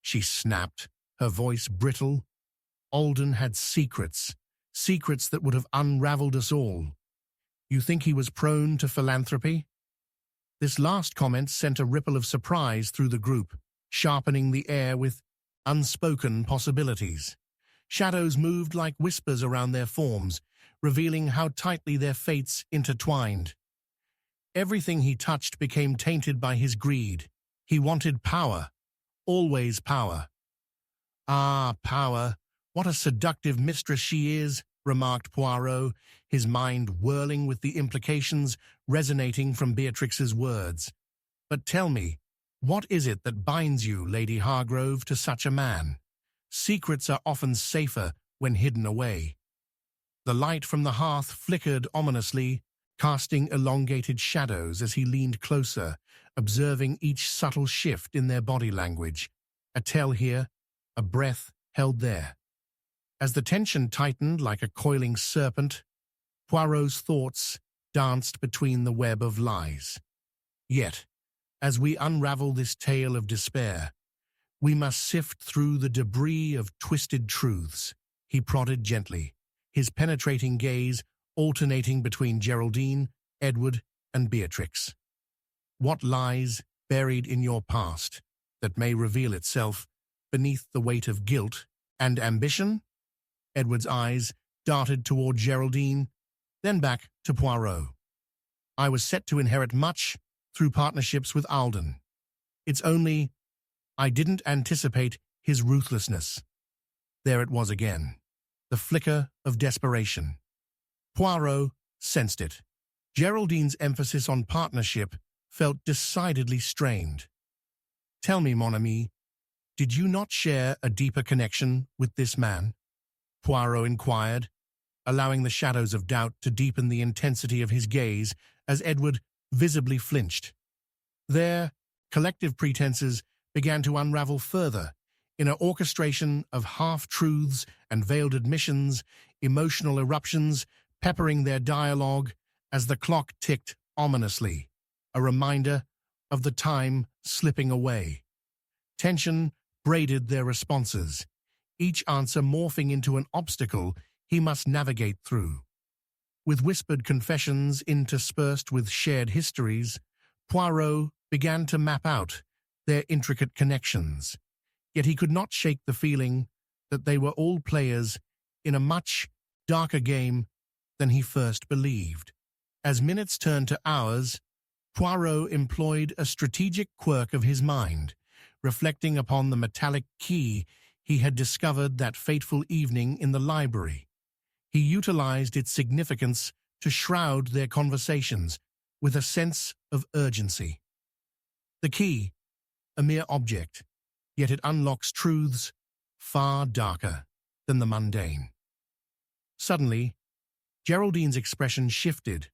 she snapped, her voice brittle. "Alden had secrets, secrets that would have unraveled us all. You think he was prone to philanthropy?" This last comment sent a ripple of surprise through the group, sharpening the air with unspoken possibilities. Shadows moved like whispers around their forms, revealing how tightly their fates intertwined. Everything he touched became tainted by his greed. He wanted power, always power. "Ah, power, what a seductive mistress she is," remarked Poirot, his mind whirling with the implications resonating from Beatrix's words. "But tell me, What is it that binds you, Lady Hargrove, to such a man? Secrets are often safer when hidden away. The light from the hearth flickered ominously, casting elongated shadows as he leaned closer, observing each subtle shift in their body language. A tell here, a breath held there. As the tension tightened like a coiling serpent, Poirot's thoughts danced between the web of lies. Yet, as we unravel this tale of despair, we must sift through the debris of twisted truths. He prodded gently, his penetrating gaze alternating between Geraldine, Edward, and Beatrix. What lies buried in your past that may reveal itself beneath the weight of guilt and ambition? Edward's eyes darted toward Geraldine, then back to Poirot. I was set to inherit much through partnerships with Alden. It's only I didn't anticipate his ruthlessness. There it was again, the flicker of desperation. Poirot sensed it. Geraldine's emphasis on partnership felt decidedly strained. Tell me, mon ami, did you not share a deeper connection with this man? Poirot inquired, allowing the shadows of doubt to deepen the intensity of his gaze as Edward visibly flinched. Their collective pretenses began to unravel further in an orchestration of half-truths and veiled admissions, emotional eruptions peppering their dialogue as the clock ticked ominously, a reminder of the time slipping away. Tension braided their responses, each answer morphing into an obstacle he must navigate through. With whispered confessions interspersed with shared histories, Poirot began to map out their intricate connections, yet he could not shake the feeling that they were all players in a much darker game than he first believed. As minutes turned to hours, Poirot employed a strategic quirk of his mind, reflecting upon the metallic key he had discovered that fateful evening in the library. He utilized its significance to shroud their conversations with a sense of urgency. The key, a mere object, yet it unlocks truths far darker than the mundane. Suddenly, Geraldine's expression shifted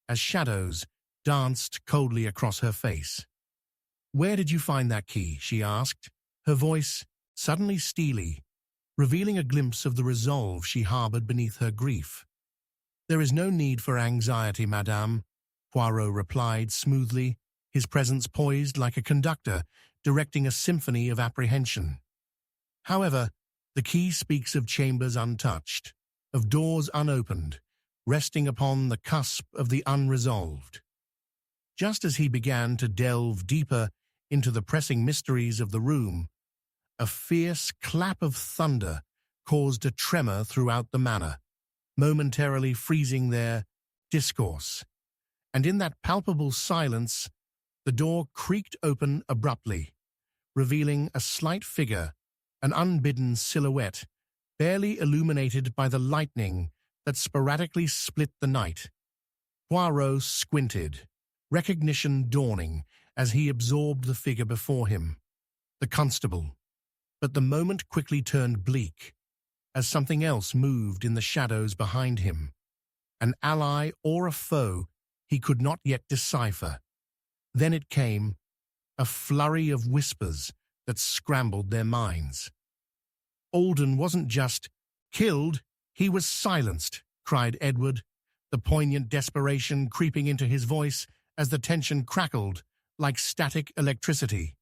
as shadows danced coldly across her face. "Where did you find that key?" she asked, her voice suddenly steely, revealing a glimpse of the resolve she harbored beneath her grief. "There is no need for anxiety, madame," Poirot replied smoothly, his presence poised like a conductor directing a symphony of apprehension. "However, the key speaks of chambers untouched, of doors unopened, resting upon the cusp of the unresolved." Just as he began to delve deeper into the pressing mysteries of the room, a fierce clap of thunder caused a tremor throughout the manor, momentarily freezing their discourse. And in that palpable silence, the door creaked open abruptly, revealing a slight figure, an unbidden silhouette, barely illuminated by the lightning that sporadically split the night. Poirot squinted, recognition dawning as he absorbed the figure before him, the constable. But the moment quickly turned bleak, as something else moved in the shadows behind him, an ally or a foe he could not yet decipher. Then it came, a flurry of whispers that scrambled their minds. "Alden wasn't just killed, he was silenced," cried Edward, the poignant desperation creeping into his voice as the tension crackled like static electricity.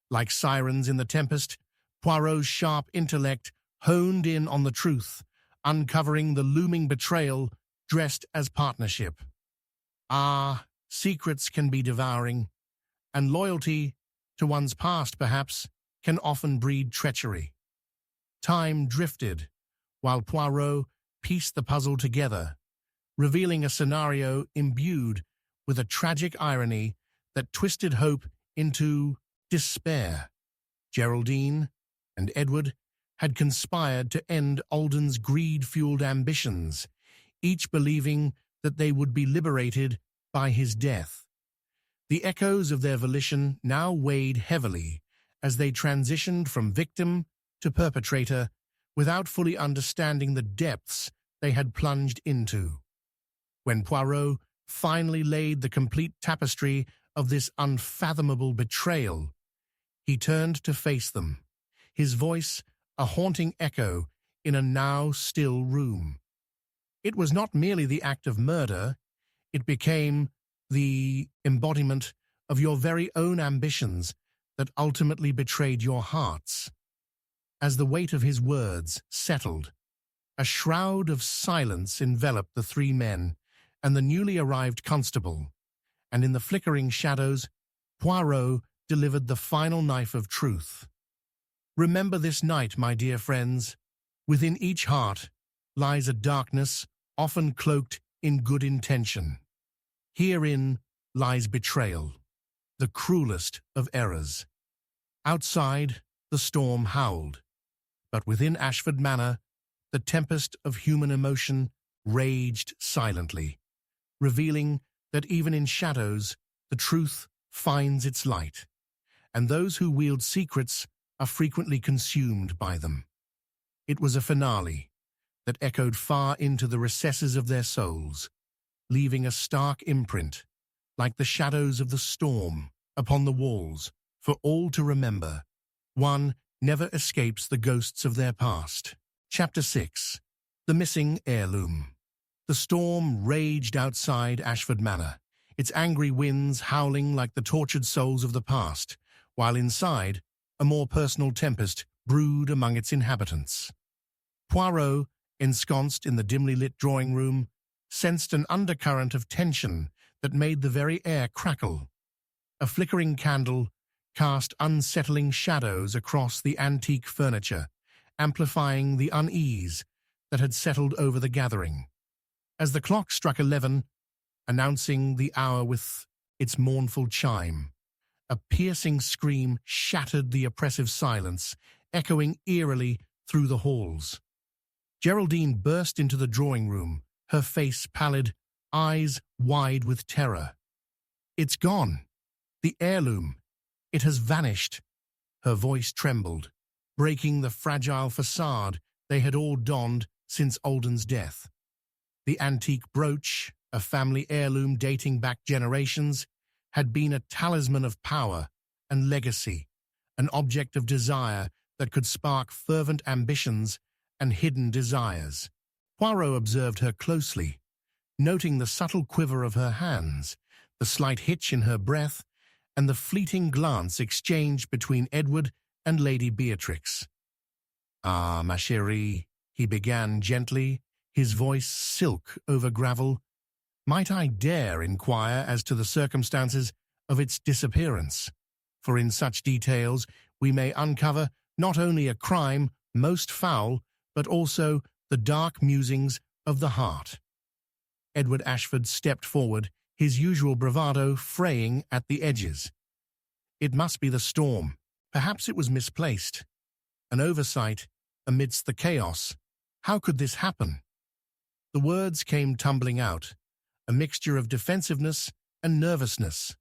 Like sirens in the tempest, Poirot's sharp intellect honed in on the truth, uncovering the looming betrayal dressed as partnership. Ah, secrets can be devouring, and loyalty to one's past, perhaps, can often breed treachery. Time drifted, while Poirot pieced the puzzle together, revealing a scenario imbued with a tragic irony that twisted hope into despair. Geraldine and Edward had conspired to end Alden's greed-fueled ambitions, each believing that they would be liberated by his death. The echoes of their volition now weighed heavily as they transitioned from victim to perpetrator without fully understanding the depths they had plunged into. When Poirot finally laid the complete tapestry of this unfathomable betrayal, he turned to face them, his voice a haunting echo in a now still room. It was not merely the act of murder, it became the embodiment of your very own ambitions that ultimately betrayed your hearts. As the weight of his words settled, a shroud of silence enveloped the three men and the newly arrived constable, and in the flickering shadows, Poirot delivered the final knife of truth. Remember this night, my dear friends. Within each heart lies a darkness often cloaked in good intention. Herein lies betrayal, the cruelest of errors. Outside, the storm howled, but within Ashford Manor, the tempest of human emotion raged silently, revealing that even in shadows, the truth finds its light, and those who wield secrets are frequently consumed by them. It was a finale that echoed far into the recesses of their souls, leaving a stark imprint, like the shadows of the storm, upon the walls, for all to remember. One never escapes the ghosts of their past. Chapter 6. The Missing Heirloom. The storm raged outside Ashford Manor, its angry winds howling like the tortured souls of the past, while inside, a more personal tempest brewed among its inhabitants. Poirot, ensconced in the dimly lit drawing room, sensed an undercurrent of tension that made the very air crackle. A flickering candle cast unsettling shadows across the antique furniture, amplifying the unease that had settled over the gathering. As the clock struck 11, announcing the hour with its mournful chime, a piercing scream shattered the oppressive silence, echoing eerily through the halls. Geraldine burst into the drawing room, her face pallid, eyes wide with terror. "It's gone! The heirloom! It has vanished!" Her voice trembled, breaking the fragile facade they had all donned since Alden's death. The antique brooch, a family heirloom dating back generations, had been a talisman of power and legacy, an object of desire that could spark fervent ambitions and hidden desires. Poirot observed her closely, noting the subtle quiver of her hands, the slight hitch in her breath, and the fleeting glance exchanged between Edward and Lady Beatrix. "Ah, ma chérie," he began gently, his voice silk over gravel. "Might I dare inquire as to the circumstances of its disappearance? For in such details we may uncover not only a crime most foul, but also the dark musings of the heart." Edward Ashford stepped forward, his usual bravado fraying at the edges. "It must be the storm. Perhaps it was misplaced. An oversight amidst the chaos. How could this happen?" The words came tumbling out, a mixture of defensiveness and nervousness.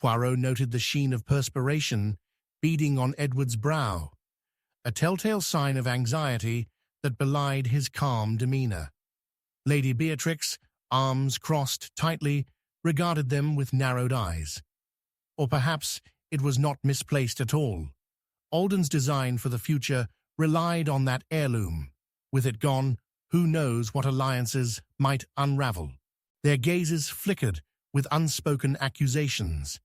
Poirot noted the sheen of perspiration beading on Edward's brow, a telltale sign of anxiety that belied his calm demeanor. Lady Beatrix, arms crossed tightly, regarded them with narrowed eyes. Or perhaps it was not misplaced at all. Alden's design for the future relied on that heirloom. With it gone, who knows what alliances might unravel. Their gazes flickered with unspoken accusations,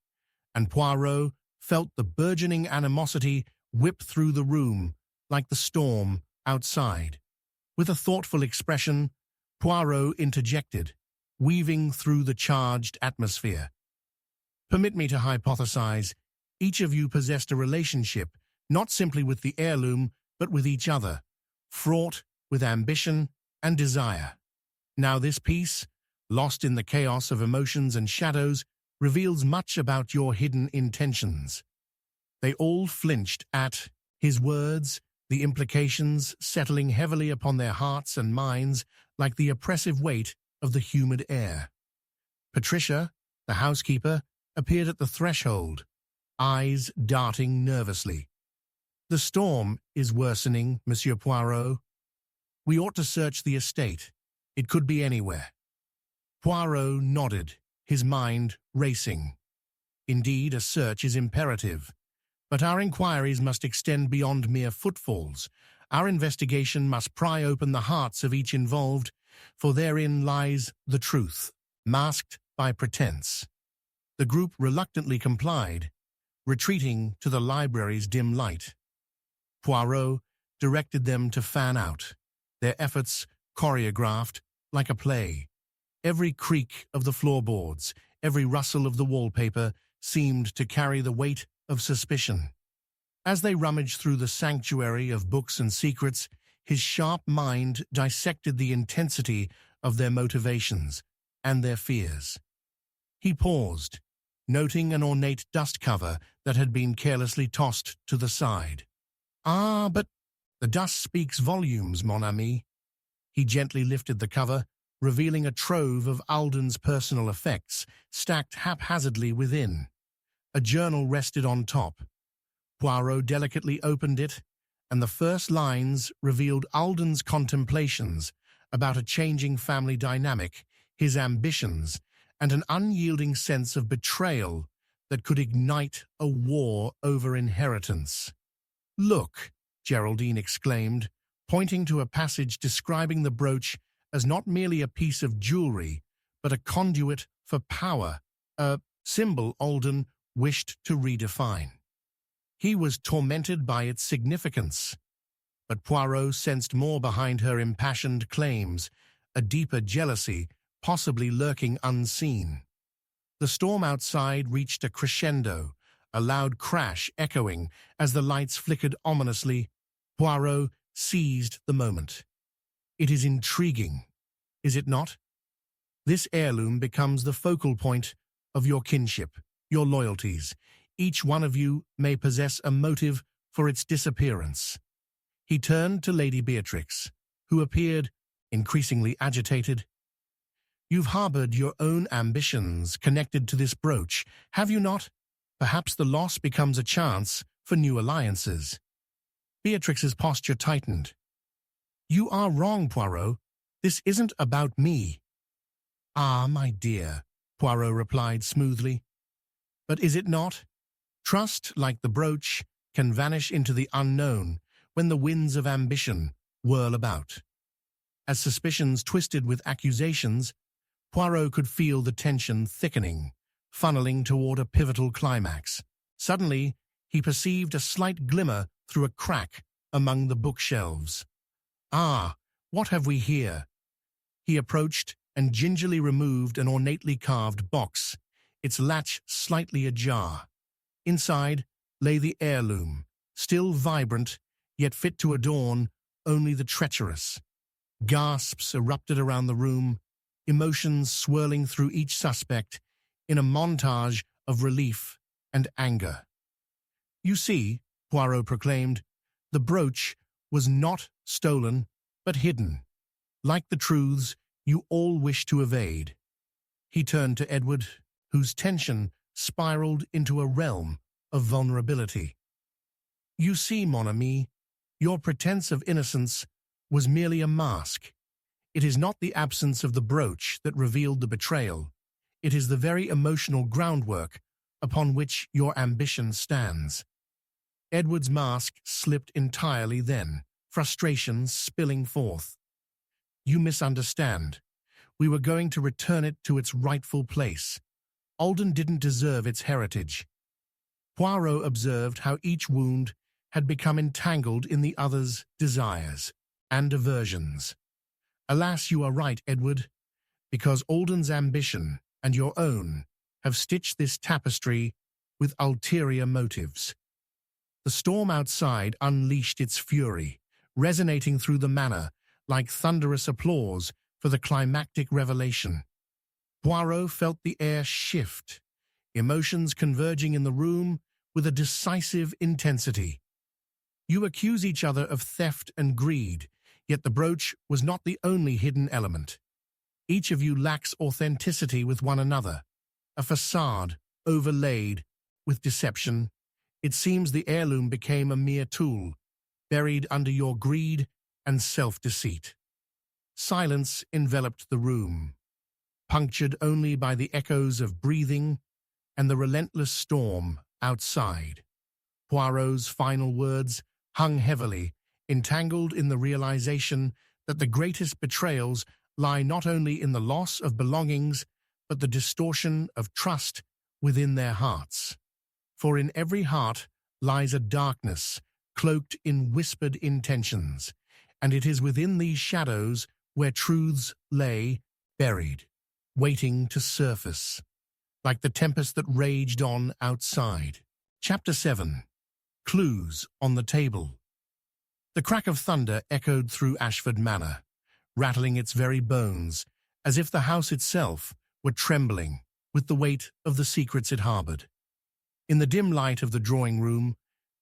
and Poirot felt the burgeoning animosity whip through the room like the storm outside. With a thoughtful expression, Poirot interjected, weaving through the charged atmosphere. "Permit me to hypothesize, each of you possessed a relationship, not simply with the heirloom, but with each other, fraught with ambition and desire. Now this piece, lost in the chaos of emotions and shadows, reveals much about your hidden intentions." They all flinched at his words, the implications settling heavily upon their hearts and minds like the oppressive weight of the humid air. Patricia, the housekeeper, appeared at the threshold, eyes darting nervously. "The storm is worsening, Monsieur Poirot. We ought to search the estate. It could be anywhere." Poirot nodded, his mind racing. "Indeed, a search is imperative. But our inquiries must extend beyond mere footfalls. Our investigation must pry open the hearts of each involved, for therein lies the truth, masked by pretense." The group reluctantly complied, retreating to the library's dim light. Poirot directed them to fan out, their efforts choreographed like a play. Every creak of the floorboards, every rustle of the wallpaper seemed to carry the weight of suspicion. As they rummaged through the sanctuary of books and secrets, his sharp mind dissected the intensity of their motivations and their fears. He paused, noting an ornate dust cover that had been carelessly tossed to the side. "Ah, but the dust speaks volumes, mon ami." He gently lifted the cover, revealing a trove of Alden's personal effects stacked haphazardly within. A journal rested on top. Poirot delicately opened it, and the first lines revealed Alden's contemplations about a changing family dynamic, his ambitions, and an unyielding sense of betrayal that could ignite a war over inheritance. "Look," Geraldine exclaimed, pointing to a passage describing the brooch as not merely a piece of jewelry, but a conduit for power, a symbol Alden wished to redefine. He was tormented by its significance, but Poirot sensed more behind her impassioned claims, a deeper jealousy, possibly lurking unseen. The storm outside reached a crescendo, a loud crash echoing as the lights flickered ominously. Poirot seized the moment. "It is intriguing, is it not? This heirloom becomes the focal point of your kinship, your loyalties. Each one of you may possess a motive for its disappearance." He turned to Lady Beatrix, who appeared increasingly agitated. "You've harbored your own ambitions connected to this brooch, have you not? Perhaps the loss becomes a chance for new alliances." Beatrix's posture tightened. "You are wrong, Poirot. This isn't about me." "Ah, my dear," Poirot replied smoothly. "But is it not? Trust, like the brooch, can vanish into the unknown when the winds of ambition whirl about." As suspicions twisted with accusations, Poirot could feel the tension thickening, funneling toward a pivotal climax. Suddenly, he perceived a slight glimmer through a crack among the bookshelves. "Ah, what have we here?" He approached and gingerly removed an ornately carved box, its latch slightly ajar. Inside lay the heirloom, still vibrant, yet fit to adorn only the treacherous. Gasps erupted around the room, emotions swirling through each suspect in a montage of relief and anger. "You see," Poirot proclaimed, "the brooch was not stolen, but hidden, like the truths you all wish to evade." He turned to Edward, whose tension spiraled into a realm of vulnerability. "You see, mon ami, your pretense of innocence was merely a mask. It is not the absence of the brooch that revealed the betrayal. It is the very emotional groundwork upon which your ambition stands." Edward's mask slipped entirely then, frustration spilling forth. "You misunderstand. We were going to return it to its rightful place. Alden didn't deserve its heritage." Poirot observed how each wound had become entangled in the other's desires and aversions. "Alas, you are right, Edward, because Alden's ambition and your own have stitched this tapestry with ulterior motives." The storm outside unleashed its fury, resonating through the manor like thunderous applause for the climactic revelation. Poirot felt the air shift, emotions converging in the room with a decisive intensity. "You accuse each other of theft and greed, yet the brooch was not the only hidden element. Each of you lacks authenticity with one another, a facade overlaid with deception, it seems the heirloom became a mere tool, buried under your greed and self-deceit. Silence enveloped the room, punctured only by the echoes of breathing and the relentless storm outside. Poirot's final words hung heavily, entangled in the realization that the greatest betrayals lie not only in the loss of belongings, but the distortion of trust within their hearts. For in every heart lies a darkness cloaked in whispered intentions, and it is within these shadows where truths lay buried, waiting to surface, like the tempest that raged on outside. Chapter 7. Clues on the Table. The crack of thunder echoed through Ashford Manor, rattling its very bones, as if the house itself were trembling with the weight of the secrets it harbored. In the dim light of the drawing-room,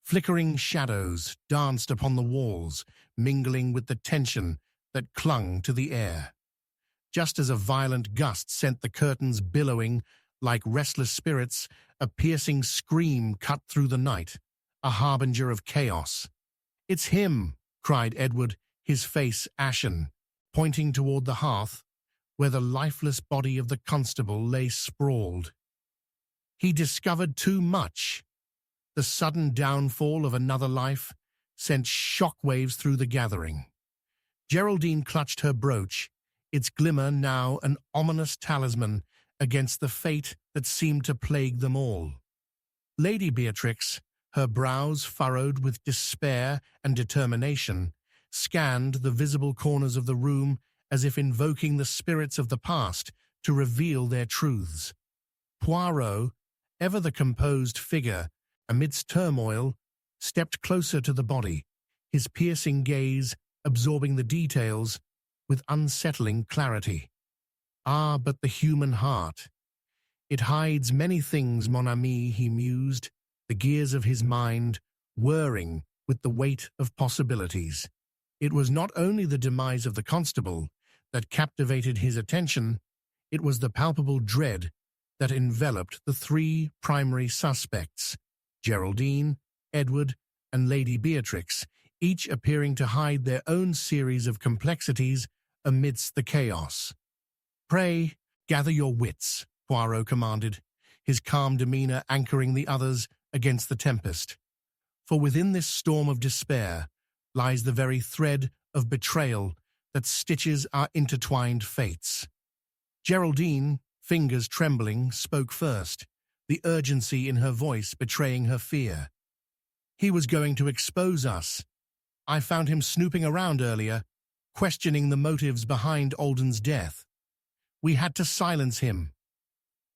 flickering shadows danced upon the walls, mingling with the tension that clung to the air. Just as a violent gust sent the curtains billowing like restless spirits, a piercing scream cut through the night, a harbinger of chaos. "It's him!" cried Edward, his face ashen, pointing toward the hearth, where the lifeless body of the constable lay sprawled. He discovered too much. The sudden downfall of another life sent shockwaves through the gathering. Geraldine clutched her brooch, its glimmer now an ominous talisman against the fate that seemed to plague them all. Lady Beatrix, her brows furrowed with despair and determination, scanned the visible corners of the room as if invoking the spirits of the past to reveal their truths. Poirot, ever the composed figure amidst turmoil, stepped closer to the body, his piercing gaze absorbing the details with unsettling clarity. "Ah, but the human heart. It hides many things, mon ami," he mused, the gears of his mind whirring with the weight of possibilities. It was not only the demise of the constable that captivated his attention, it was the palpable dread that enveloped the three primary suspects, Geraldine, Edward, and Lady Beatrix, each appearing to hide their own series of complexities amidst the chaos. "Pray, gather your wits," Poirot commanded, his calm demeanor anchoring the others against the tempest. "For within this storm of despair lies the very thread of betrayal that stitches our intertwined fates." Geraldine, fingers trembling, spoke first, the urgency in her voice betraying her fear. "He was going to expose us. I found him snooping around earlier, questioning the motives behind Alden's death. We had to silence him."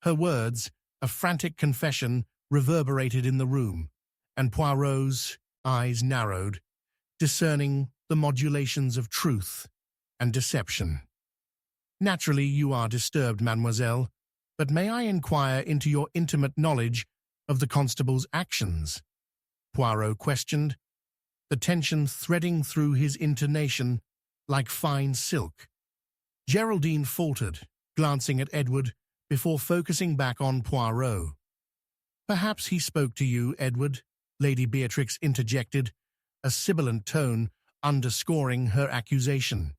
Her words, a frantic confession, reverberated in the room, and Poirot's eyes narrowed, discerning the modulations of truth and deception. "Naturally you are disturbed, mademoiselle, but may I inquire into your intimate knowledge of the constable's actions?" Poirot questioned, the tension threading through his intonation like fine silk. Geraldine faltered, glancing at Edward before focusing back on Poirot. "Perhaps he spoke to you, Edward," Lady Beatrix interjected, a sibilant tone underscoring her accusation.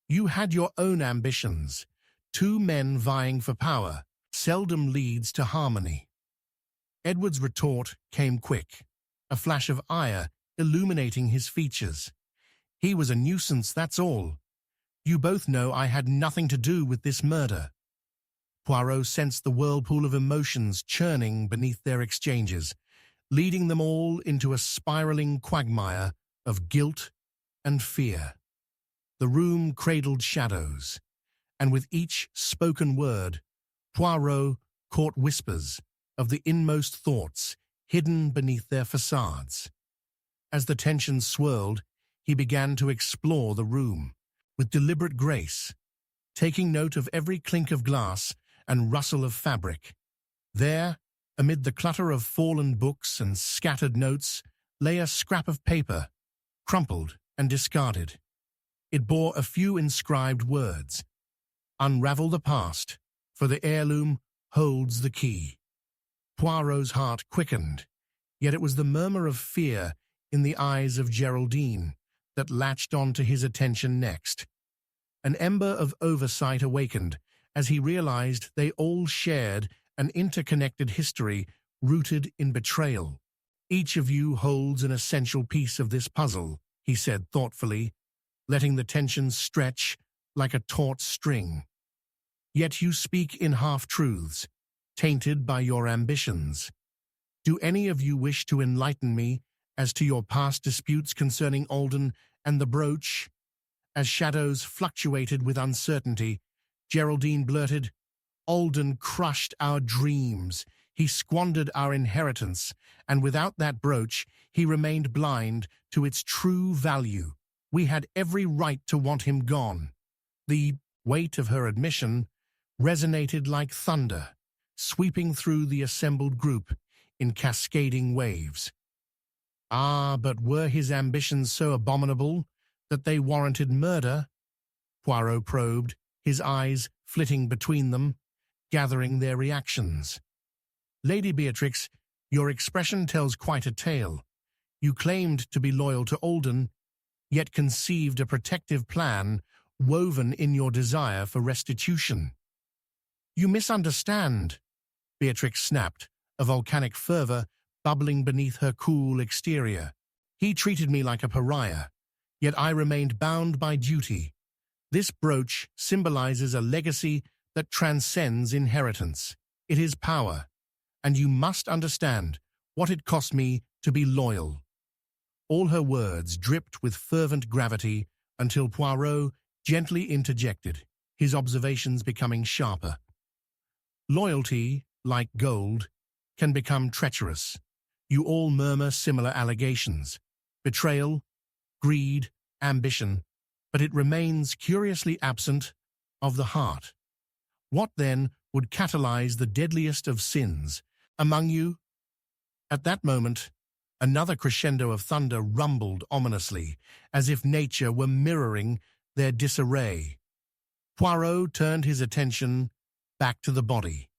"You had your own ambitions. Two men vying for power seldom leads to harmony." Edward's retort came quick, a flash of ire illuminating his features. "He was a nuisance, that's all. You both know I had nothing to do with this murder." Poirot sensed the whirlpool of emotions churning beneath their exchanges, leading them all into a spiraling quagmire of guilt and fear. The room cradled shadows, and with each spoken word, Poirot caught whispers of the inmost thoughts hidden beneath their facades. As the tension swirled, he began to explore the room with deliberate grace, taking note of every clink of glass and rustle of fabric. There, amid the clutter of fallen books and scattered notes, lay a scrap of paper, crumpled and discarded. It bore a few inscribed words: "Unravel the past, for the heirloom holds the key." Poirot's heart quickened, yet it was the murmur of fear in the eyes of Geraldine that latched on to his attention next. An ember of oversight awakened as he realized they all shared an interconnected history rooted in betrayal. "Each of you holds an essential piece of this puzzle," he said thoughtfully, letting the tension stretch like a taut string. "Yet you speak in half-truths, tainted by your ambitions. Do any of you wish to enlighten me as to your past disputes concerning Alden and the brooch?" As shadows fluctuated with uncertainty, Geraldine blurted, "Alden crushed our dreams. He squandered our inheritance, and without that brooch, he remained blind to its true value. We had every right to want him gone." The weight of her admission resonated like thunder, sweeping through the assembled group in cascading waves. Ah, but were his ambitions so abominable that they warranted murder? Poirot probed, his eyes flitting between them, gathering their reactions. "Lady Beatrix, your expression tells quite a tale. You claimed to be loyal to Alden, yet conceived a protective plan woven in your desire for restitution." "You misunderstand," Beatrix snapped, a volcanic fervor bubbling beneath her cool exterior. "He treated me like a pariah, yet I remained bound by duty. This brooch symbolizes a legacy that transcends inheritance. It is power, and you must understand what it cost me to be loyal." All her words dripped with fervent gravity until Poirot gently interjected, his observations becoming sharper. "Loyalty, like gold, can become treacherous. You all murmur similar allegations. Betrayal, greed, ambition, but it remains curiously absent of the heart. What, then, would catalyze the deadliest of sins among you?" At that moment, another crescendo of thunder rumbled ominously, as if nature were mirroring their disarray. Poirot turned his attention back to the body.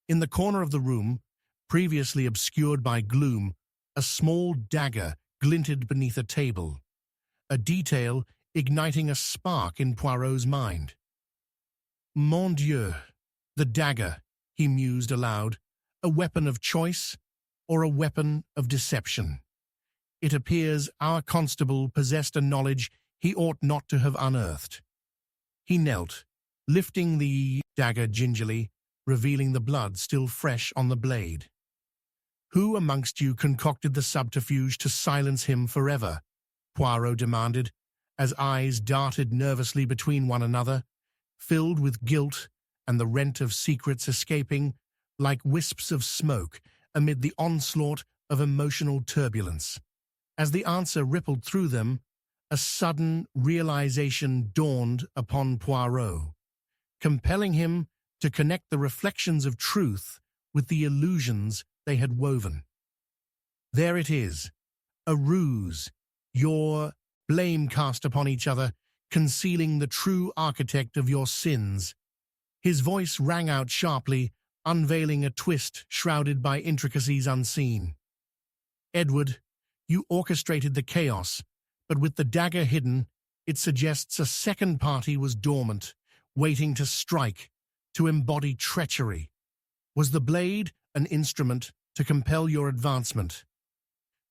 In the corner of the room, previously obscured by gloom, a small dagger glinted beneath a table, a detail igniting a spark in Poirot's mind. "Mon Dieu, the dagger," he mused aloud, "a weapon of choice or a weapon of deception? It appears our constable possessed a knowledge he ought not to have unearthed." He knelt, lifting the dagger gingerly, revealing the blood still fresh on the blade. "Who amongst you concocted the subterfuge to silence him forever?" Poirot demanded, as eyes darted nervously between one another, filled with guilt and the rent of secrets escaping like wisps of smoke amid the onslaught of emotional turbulence. As the answer rippled through them, a sudden realization dawned upon Poirot, compelling him to connect the reflections of truth with the illusions they had woven. "There it is, a ruse, your blame cast upon each other, concealing the true architect of your sins." His voice rang out sharply, unveiling a twist shrouded by intricacies unseen. "Edward, you orchestrated the chaos, but with the dagger hidden, it suggests a second party was dormant, waiting to strike, to embody treachery. Was the blade an instrument to compel your advancement?"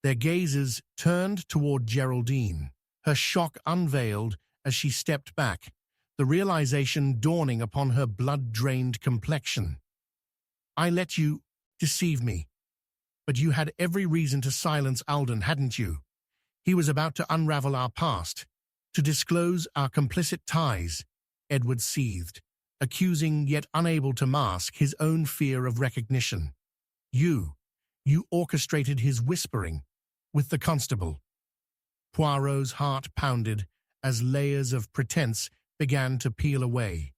Their gazes turned toward Geraldine, her shock unveiled as she stepped back, the realization dawning upon her blood-drained complexion. "I let you deceive me, but you had every reason to silence Alden, hadn't you? He was about to unravel our past, to disclose our complicit ties," Edward seethed, accusing yet unable to mask his own fear of recognition. You orchestrated his whispering with the constable." Poirot's heart pounded as layers of pretense began to peel away.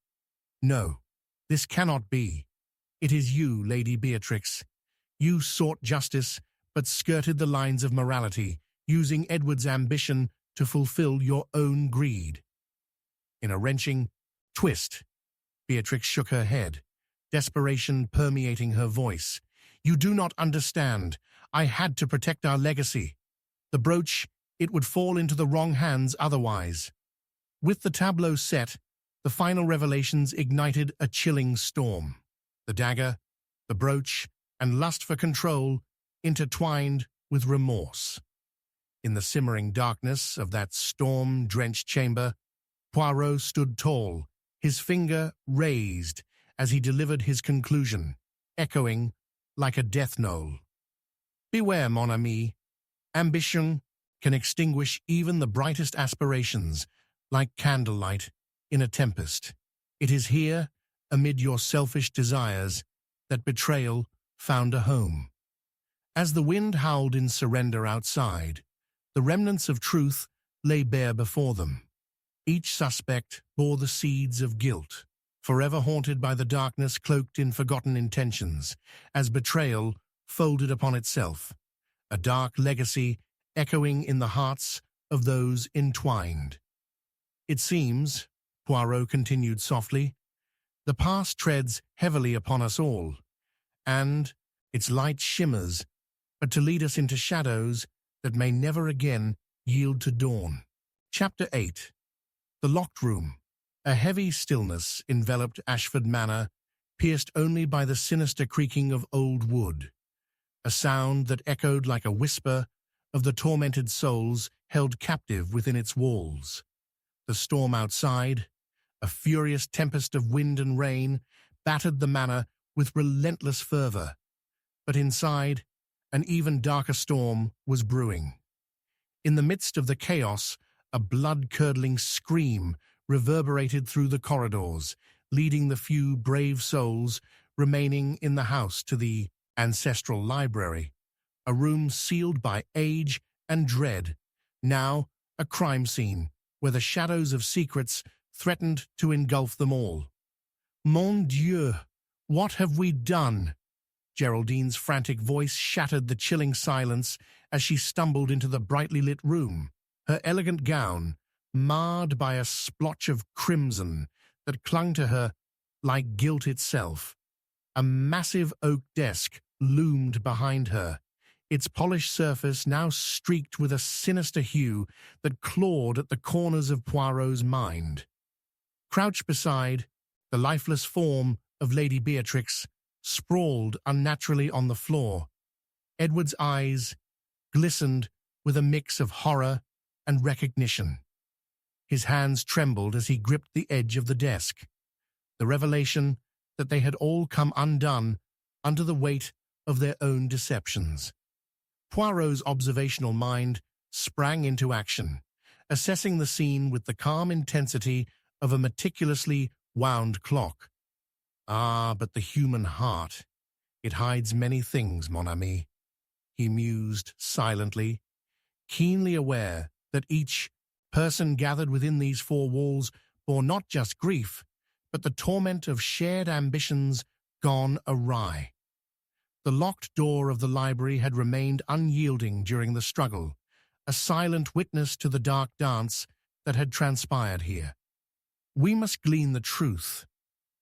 "No, this cannot be. It is you, Lady Beatrix. You sought justice, but skirted the lines of morality, using Edward's ambition to fulfill your own greed." In a wrenching twist, Beatrix shook her head, desperation permeating her voice. You do not understand. I had to protect our legacy. The brooch, it would fall into the wrong hands otherwise. With the tableau set, the final revelations ignited a chilling storm. The dagger, the brooch, and lust for control intertwined with remorse. In the simmering darkness of that storm-drenched chamber, Poirot stood tall, his finger raised as he delivered his conclusion, echoing like a death knell. Beware, mon ami. Ambition can extinguish even the brightest aspirations, like candlelight in a tempest. It is here, amid your selfish desires, that betrayal found a home. As the wind howled in surrender outside, the remnants of truth lay bare before them. Each suspect bore the seeds of guilt, forever haunted by the darkness cloaked in forgotten intentions, as betrayal folded upon itself, a dark legacy echoing in the hearts of those entwined. It seems, Poirot continued softly, the past treads heavily upon us all, and its light shimmers, but to lead us into shadows that may never again yield to dawn. Chapter 8. The Locked Room. A heavy stillness enveloped Ashford Manor, pierced only by the sinister creaking of old wood, a sound that echoed like a whisper of the tormented souls held captive within its walls. The storm outside, a furious tempest of wind and rain, battered the manor with relentless fervor, but inside, an even darker storm was brewing. In the midst of the chaos, a blood-curdling scream reverberated through the corridors, leading the few brave souls remaining in the house to the ancestral library, a room sealed by age and dread, now a crime scene where the shadows of secrets threatened to engulf them all. Mon Dieu, what have we done? Geraldine's frantic voice shattered the chilling silence as she stumbled into the brightly lit room, her elegant gown marred by a splotch of crimson that clung to her like guilt itself. A massive oak desk loomed behind her, its polished surface now streaked with a sinister hue that clawed at the corners of Poirot's mind. Crouched beside, the lifeless form of Lady Beatrix sprawled unnaturally on the floor. Edward's eyes glistened with a mix of horror and recognition. His hands trembled as he gripped the edge of the desk, the revelation that they had all come undone under the weight of their own deceptions. Poirot's observational mind sprang into action, assessing the scene with the calm intensity of a meticulously wound clock. Ah, but the human heart, it hides many things, mon ami, he mused silently, keenly aware that each person gathered within these four walls bore not just grief, but the torment of shared ambitions gone awry. The locked door of the library had remained unyielding during the struggle, a silent witness to the dark dance that had transpired here. We must glean the truth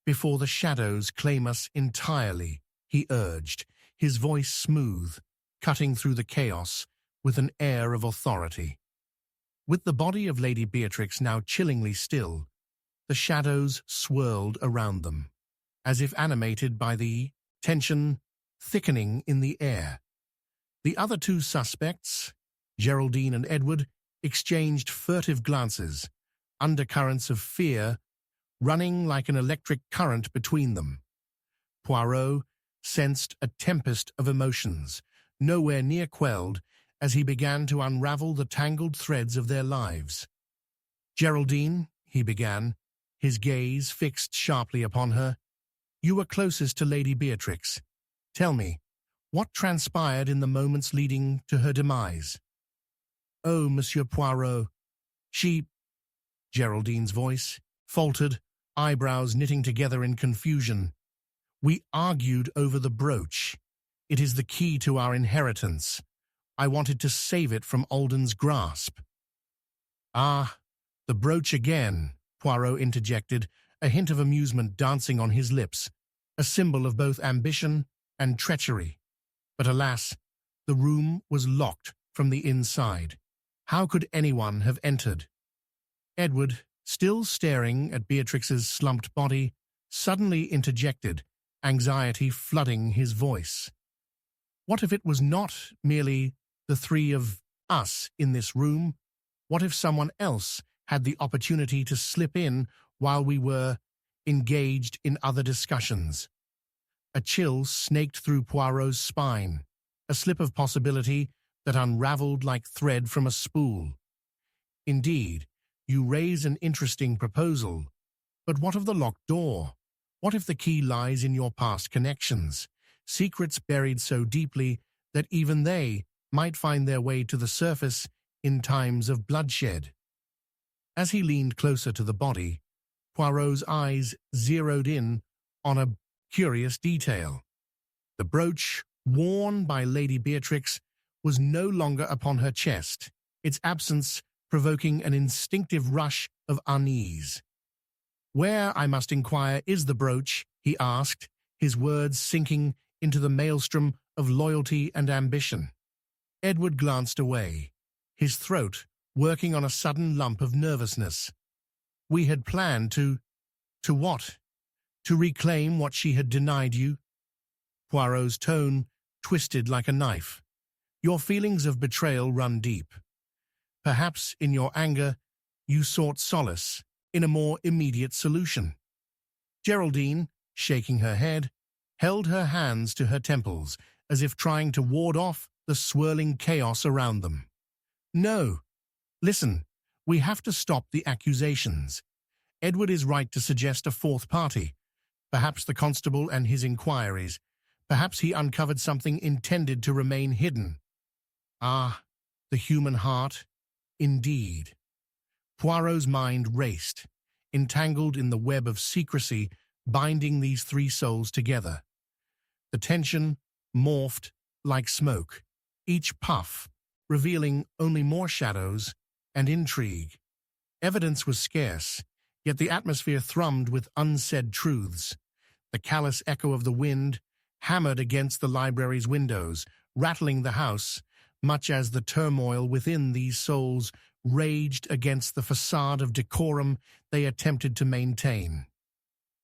before the shadows claim us entirely, he urged, his voice smooth, cutting through the chaos with an air of authority. With the body of Lady Beatrix now chillingly still, the shadows swirled around them, as if animated by the tension thickening in the air. The other two suspects, Geraldine and Edward, exchanged furtive glances, undercurrents of fear running like an electric current between them. Poirot sensed a tempest of emotions, nowhere near quelled, as he began to unravel the tangled threads of their lives. Geraldine, he began, his gaze fixed sharply upon her, you were closest to Lady Beatrix. Tell me, what transpired in the moments leading to her demise? Oh, Monsieur Poirot, Geraldine's voice faltered, eyebrows knitting together in confusion. We argued over the brooch. It is the key to our inheritance. I wanted to save it from Alden's grasp. Ah, the brooch again, Poirot interjected, a hint of amusement dancing on his lips, a symbol of both ambition and treachery. But alas, the room was locked from the inside. How could anyone have entered? Edward, still staring at Beatrix's slumped body, suddenly interjected, anxiety flooding his voice. What if it was not merely the three of us in this room? What if someone else had the opportunity to slip in while we were engaged in other discussions? A chill snaked through Poirot's spine, a slip of possibility that unraveled like thread from a spool. Indeed, you raise an interesting proposal, but what of the locked door? What if the key lies in your past connections, secrets buried so deeply that even they might find their way to the surface in times of bloodshed? As he leaned closer to the body, Poirot's eyes zeroed in on a curious detail. The brooch, worn by Lady Beatrix, was no longer upon her chest, its absence provoking an instinctive rush of unease. "Where, I must inquire, is the brooch?" he asked, his words sinking into the maelstrom of loyalty and ambition. Edward glanced away, his throat working on a sudden lump of nervousness. "We had planned to what? To reclaim what she had denied you?" Poirot's tone twisted like a knife. "Your feelings of betrayal run deep. Perhaps in your anger you sought solace in a more immediate solution." Geraldine, shaking her head, held her hands to her temples as if trying to ward off the swirling chaos around them. "No. Listen, we have to stop the accusations. Edward is right to suggest a fourth party. Perhaps the constable and his inquiries. Perhaps he uncovered something intended to remain hidden. Ah, the human heart. Indeed." Poirot's mind raced, entangled in the web of secrecy binding these three souls together. The tension morphed like smoke, each puff revealing only more shadows and intrigue. Evidence was scarce, yet the atmosphere thrummed with unsaid truths. The callous echo of the wind hammered against the library's windows, rattling the house, much as the turmoil within these souls raged against the facade of decorum they attempted to maintain.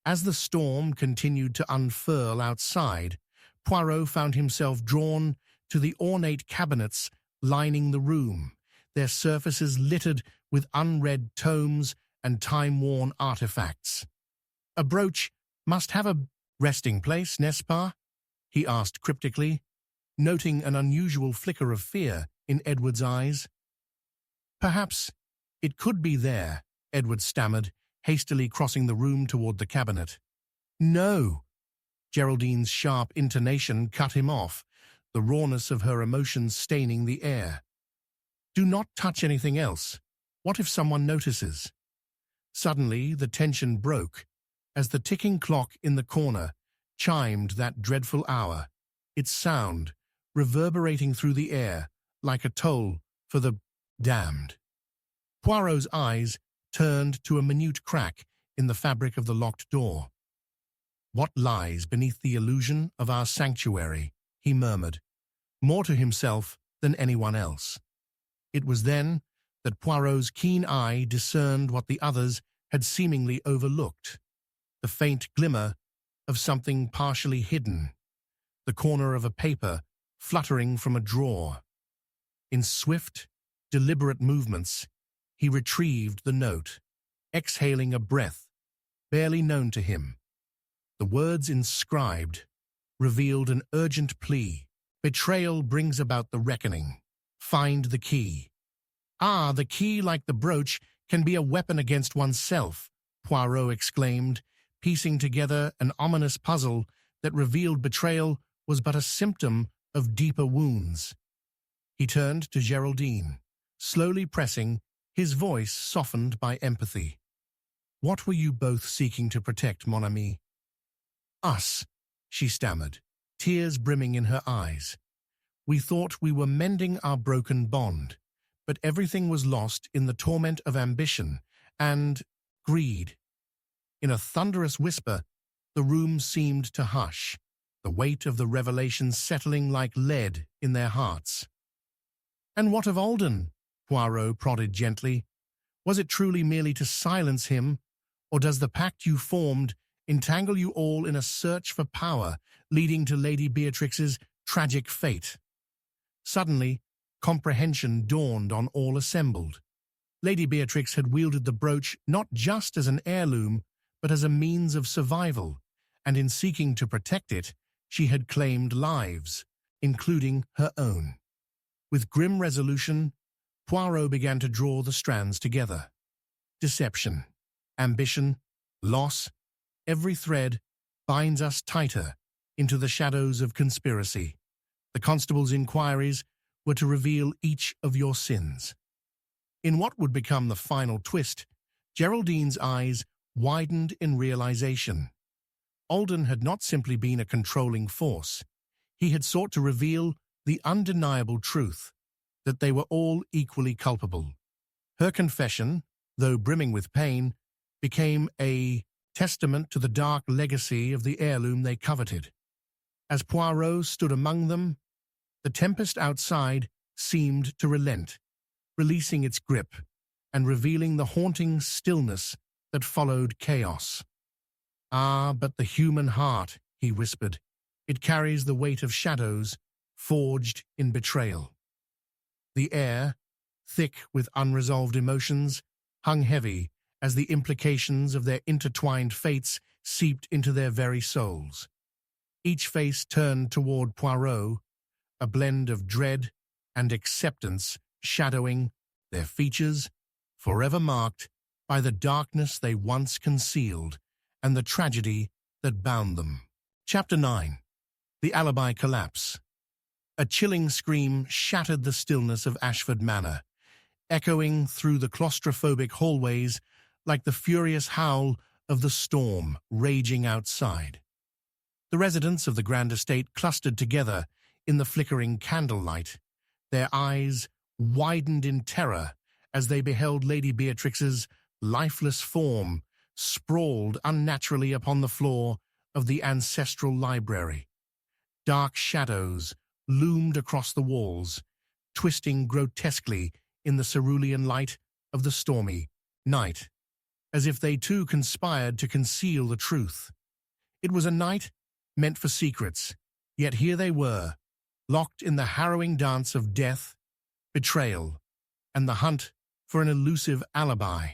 As the storm continued to unfurl outside, Poirot found himself drawn to the ornate cabinets lining the room, their surfaces littered with unread tomes and time-worn artifacts. "A brooch must have a resting place, n'est-ce pas?" he asked cryptically, noting an unusual flicker of fear in Edward's eyes. "Perhaps it could be there," Edward stammered, hastily crossing the room toward the cabinet. "No!" Geraldine's sharp intonation cut him off, the rawness of her emotions staining the air. "Do not touch anything else. What if someone notices?" Suddenly, the tension broke as the ticking clock in the corner chimed that dreadful hour, its sound reverberating through the air like a toll for the damned. Poirot's eyes turned to a minute crack in the fabric of the locked door. "What lies beneath the illusion of our sanctuary?" he murmured, more to himself than anyone else. It was then that Poirot's keen eye discerned what the others had seemingly overlooked, the faint glimmer of something partially hidden, the corner of a paper fluttering from a drawer. In swift, deliberate movements, he retrieved the note, exhaling a breath barely known to him. The words inscribed revealed an urgent plea. "Betrayal brings about the reckoning. Find the key." "Ah, the key, like the brooch, can be a weapon against oneself," Poirot exclaimed, piecing together an ominous puzzle that revealed betrayal was but a symptom of deeper wounds. He turned to Geraldine, slowly pressing, his voice softened by empathy. "What were you both seeking to protect, mon ami?" "Us," she stammered, tears brimming in her eyes. "We thought we were mending our broken bond, but everything was lost in the torment of ambition and greed." In a thunderous whisper, the room seemed to hush, the weight of the revelation settling like lead in their hearts. "And what of Alden?" Poirot prodded gently. "Was it truly merely to silence him, or does the pact you formed entangle you all in a search for power, leading to Lady Beatrix's tragic fate?" Suddenly, comprehension dawned on all assembled. Lady Beatrix had wielded the brooch not just as an heirloom, but as a means of survival, and in seeking to protect it, she had claimed lives, including her own. With grim resolution, Poirot began to draw the strands together. Deception, ambition, loss, every thread binds us tighter into the shadows of conspiracy. The constable's inquiries were to reveal each of your sins. In what would become the final twist, Geraldine's eyes widened in realization. Alden had not simply been a controlling force. He had sought to reveal the undeniable truth that they were all equally culpable. Her confession, though brimming with pain, became a testament to the dark legacy of the heirloom they coveted. As Poirot stood among them, the tempest outside seemed to relent, releasing its grip and revealing the haunting stillness that followed chaos. "Ah, but the human heart," he whispered, "it carries the weight of shadows forged in betrayal." The air, thick with unresolved emotions, hung heavy as the implications of their intertwined fates seeped into their very souls. Each face turned toward Poirot, a blend of dread and acceptance shadowing their features, forever marked by the darkness they once concealed and the tragedy that bound them. Chapter 9. The Alibi Collapse. A chilling scream shattered the stillness of Ashford Manor, echoing through the claustrophobic hallways like the furious howl of the storm raging outside. The residents of the grand estate clustered together in the flickering candlelight, their eyes widened in terror as they beheld Lady Beatrix's lifeless form sprawled unnaturally upon the floor of the ancestral library. Dark shadows loomed across the walls, twisting grotesquely in the cerulean light of the stormy night, as if they too conspired to conceal the truth. It was a night meant for secrets, yet here they were, locked in the harrowing dance of death, betrayal, and the hunt for an elusive alibi.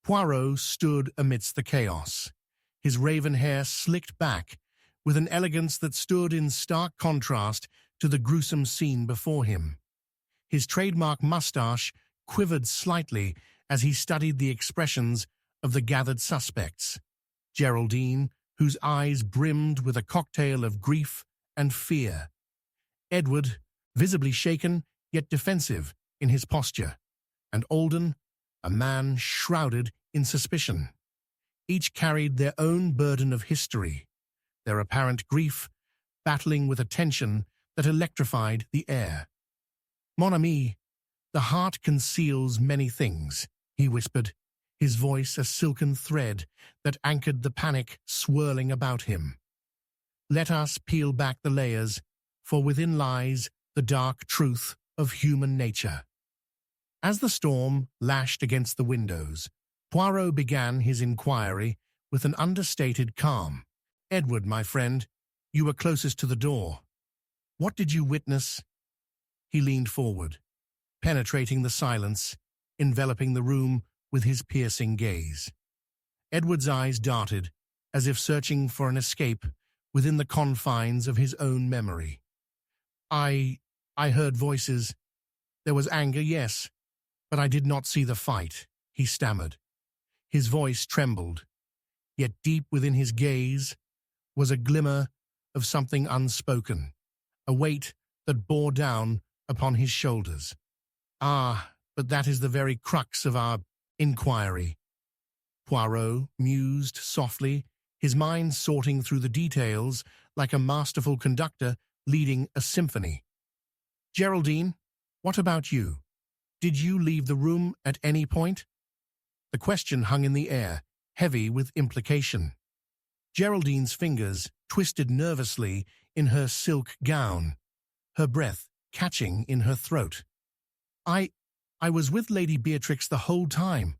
Poirot stood amidst the chaos, his raven hair slicked back with an elegance that stood in stark contrast to the gruesome scene before him. His trademark mustache quivered slightly as he studied the expressions of the gathered suspects. Geraldine, whose eyes brimmed with a cocktail of grief and fear. Edward, visibly shaken yet defensive in his posture. And Alden, a man shrouded in suspicion. Each carried their own burden of history, their apparent grief battling with a tension that electrified the air. "Mon ami, the heart conceals many things," he whispered, his voice a silken thread that anchored the panic swirling about him. "Let us peel back the layers, for within lies the dark truth of human nature." As the storm lashed against the windows, Poirot began his inquiry with an understated calm. "Edward, my friend, you were closest to the door. What did you witness?" He leaned forward, penetrating the silence, enveloping the room with his piercing gaze. Edward's eyes darted, as if searching for an escape within the confines of his own memory. I heard voices. There was anger, yes, but I did not see the fight," he stammered. His voice trembled, yet deep within his gaze was a glimmer of something unspoken, a weight that bore down upon his shoulders. "Ah, but that is the very crux of our inquiry," Poirot mused softly, his mind sorting through the details like a masterful conductor leading a symphony. "Geraldine, what about you? Did you leave the room at any point?" The question hung in the air, heavy with implication. Geraldine's fingers twisted nervously in her silk gown, her breath catching in her throat. I was with Lady Beatrix the whole time.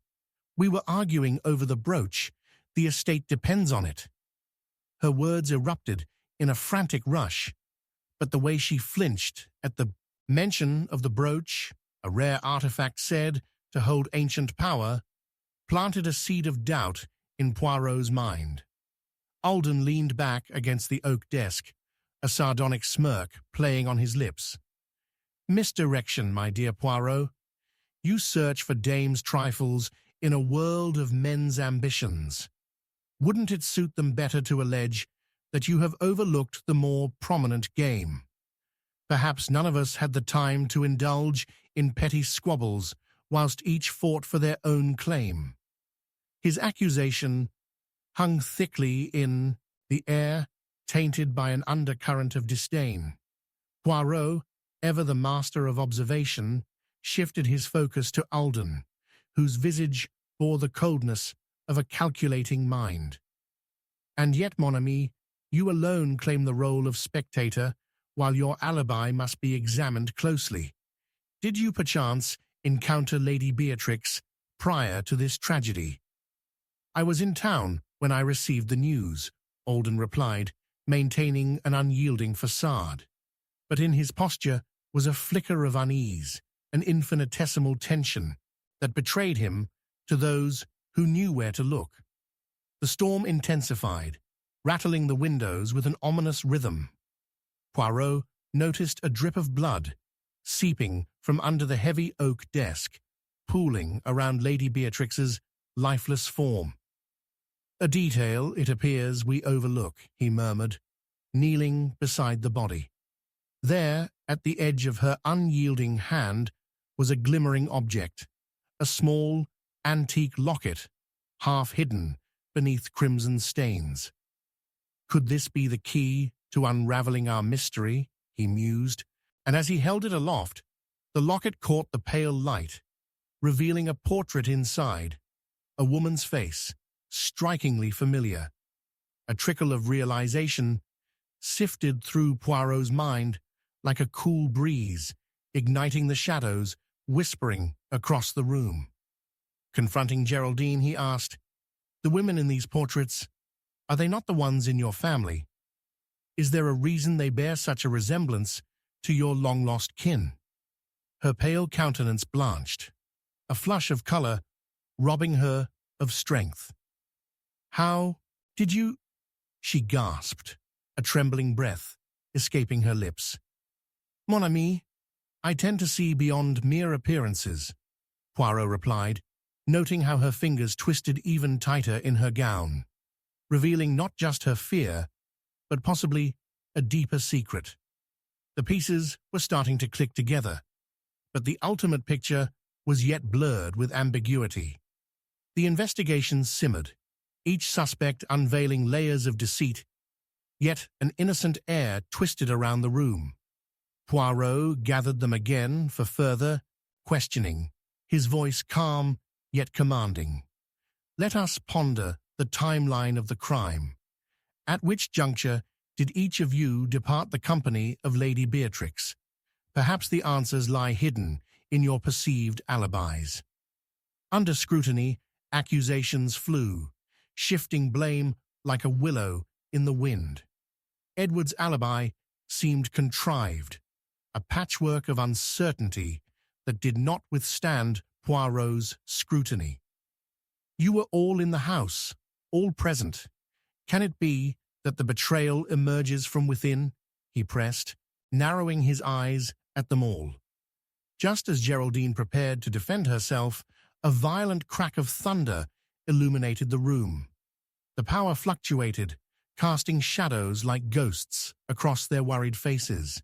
We were arguing over the brooch. The estate depends on it." Her words erupted in a frantic rush, but the way she flinched at the mention of the brooch, a rare artifact said to hold ancient power, planted a seed of doubt in Poirot's mind. Alden leaned back against the oak desk, a sardonic smirk playing on his lips. "Misdirection, my dear Poirot. You search for dames' trifles in a world of men's ambitions. Wouldn't it suit them better to allege that you have overlooked the more prominent game? Perhaps none of us had the time to indulge in petty squabbles whilst each fought for their own claim." His accusation hung thickly in the air, tainted by an undercurrent of disdain. Poirot, ever the master of observation, shifted his focus to Alden, whose visage bore the coldness of a calculating mind. "And yet, mon ami, you alone claim the role of spectator, while your alibi must be examined closely. Did you perchance encounter Lady Beatrix prior to this tragedy?" "I was in town when I received the news," Alden replied, maintaining an unyielding facade. But in his posture was a flicker of unease, an infinitesimal tension that betrayed him to those who knew where to look. The storm intensified, rattling the windows with an ominous rhythm. Poirot noticed a drip of blood seeping from under the heavy oak desk, pooling around Lady Beatrix's lifeless form. "A detail, it appears, we overlook," he murmured, kneeling beside the body. There, at the edge of her unyielding hand, was a glimmering object, a small, antique locket, half hidden beneath crimson stains. "Could this be the key to unraveling our mystery?" he mused, and as he held it aloft, the locket caught the pale light, revealing a portrait inside, a woman's face, strikingly familiar. A trickle of realization sifted through Poirot's mind like a cool breeze, igniting the shadows, whispering across the room. Confronting Geraldine, he asked, "The women in these portraits, are they not the ones in your family? Is there a reason they bear such a resemblance to your long-lost kin?" Her pale countenance blanched, a flush of color robbing her of strength. "How did you—" she gasped, a trembling breath escaping her lips. "Mon ami, I tend to see beyond mere appearances," Poirot replied, noting how her fingers twisted even tighter in her gown, revealing not just her fear, but possibly a deeper secret. The pieces were starting to click together, but the ultimate picture was yet blurred with ambiguity. The investigation simmered, each suspect unveiling layers of deceit, yet an innocent air twisted around the room. Poirot gathered them again for further questioning, his voice calm yet commanding. "Let us ponder the timeline of the crime. At which juncture did each of you depart the company of Lady Beatrix? Perhaps the answers lie hidden in your perceived alibis." Under scrutiny, accusations flew, shifting blame like a willow in the wind. Edward's alibi seemed contrived, a patchwork of uncertainty that did not withstand Poirot's scrutiny. "You were all in the house, all present. Can it be that the betrayal emerges from within?" he pressed, narrowing his eyes at them all. Just as Geraldine prepared to defend herself, a violent crack of thunder illuminated the room. The power fluctuated, casting shadows like ghosts across their worried faces.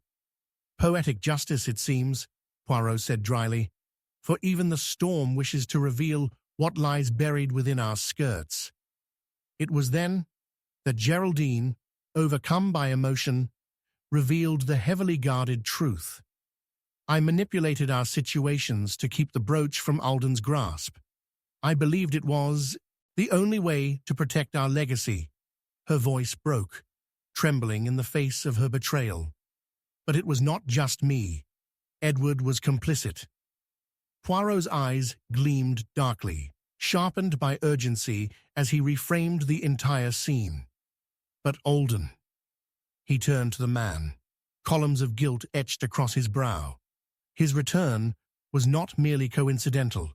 "Poetic justice, it seems," Poirot said dryly, "for even the storm wishes to reveal what lies buried within our skirts." It was then that Geraldine, overcome by emotion, revealed the heavily guarded truth. "I manipulated our situations to keep the brooch from Alden's grasp. I believed it was the only way to protect our legacy. Her voice broke, trembling in the face of her betrayal. But it was not just me. Edward was complicit. Poirot's eyes gleamed darkly, sharpened by urgency as he reframed the entire scene. But Alden. He turned to the man, columns of guilt etched across his brow. His return was not merely coincidental.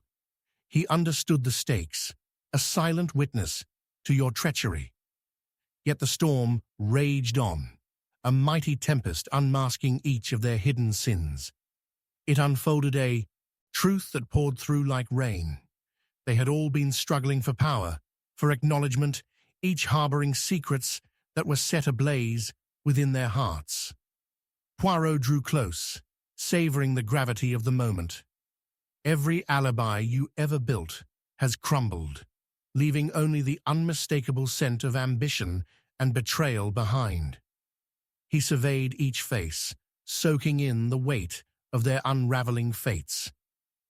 He understood the stakes, a silent witness to your treachery. Yet the storm raged on, a mighty tempest unmasking each of their hidden sins. It unfolded a truth that poured through like rain. They had all been struggling for power, for acknowledgement, each harboring secrets that were set ablaze within their hearts. Poirot drew close, savoring the gravity of the moment. Every alibi you ever built has crumbled, leaving only the unmistakable scent of ambition and betrayal behind. He surveyed each face, soaking in the weight of their unraveling fates.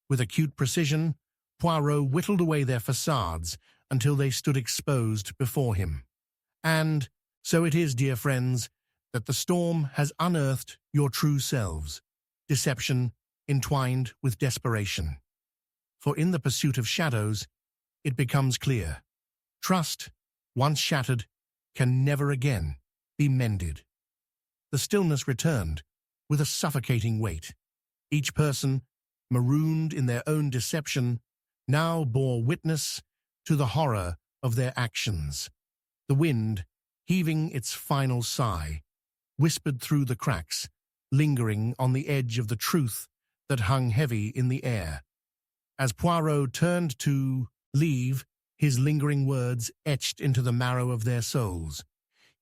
With acute precision, Poirot whittled away their facades until they stood exposed before him. And so it is, dear friends, that the storm has unearthed your true selves, deception entwined with desperation. For in the pursuit of shadows, it becomes clear. Trust, once shattered, can never again be mended. The stillness returned with a suffocating weight. Each person, marooned in their own deception, now bore witness to the horror of their actions. The wind, heaving its final sigh, whispered through the cracks, lingering on the edge of the truth that hung heavy in the air. As Poirot turned to leave, his lingering words etched into the marrow of their souls.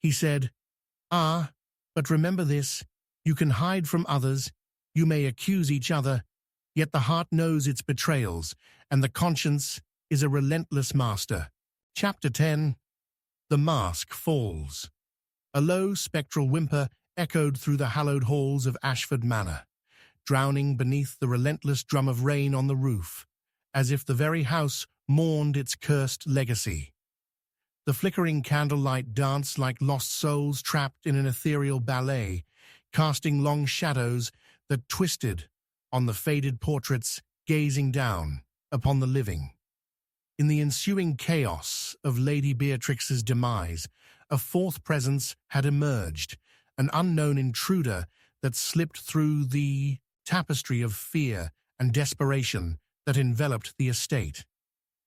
He said, "Ah, but remember this, you can hide from others, you may accuse each other, yet the heart knows its betrayals, and the conscience is a relentless master." Chapter 10. The Mask Falls. A low, spectral whimper echoed through the hallowed halls of Ashford Manor, drowning beneath the relentless drum of rain on the roof, as if the very house mourned its cursed legacy. The flickering candlelight danced like lost souls trapped in an ethereal ballet, casting long shadows that twisted on the faded portraits gazing down upon the living. In the ensuing chaos of Lady Beatrix's demise, a fourth presence had emerged, an unknown intruder that slipped through the tapestry of fear and desperation that enveloped the estate.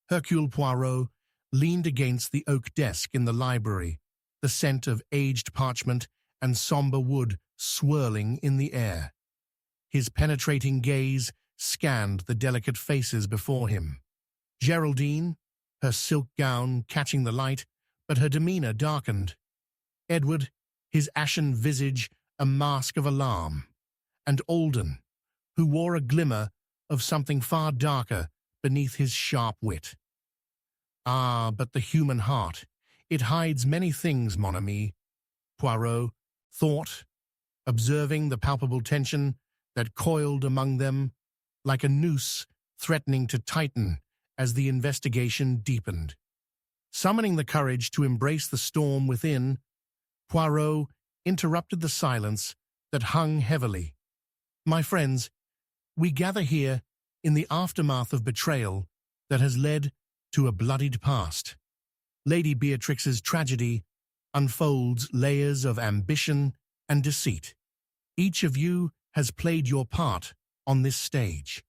Hercule Poirot leaned against the oak desk in the library, the scent of aged parchment and somber wood swirling in the air. His penetrating gaze scanned the delicate faces before him. Geraldine, her silk gown catching the light, but her demeanor darkened. Edward, his ashen visage a mask of alarm. And Alden, who wore a glimmer of something far darker beneath his sharp wit. Ah, but the human heart, it hides many things, mon ami, Poirot thought, observing the palpable tension that coiled among them like a noose threatening to tighten as the investigation deepened. Summoning the courage to embrace the storm within, Poirot interrupted the silence that hung heavily. My friends, we gather here in the aftermath of betrayal that has led to a bloodied past. Lady Beatrix's tragedy unfolds layers of ambition and deceit. Each of you has played your part on this stage.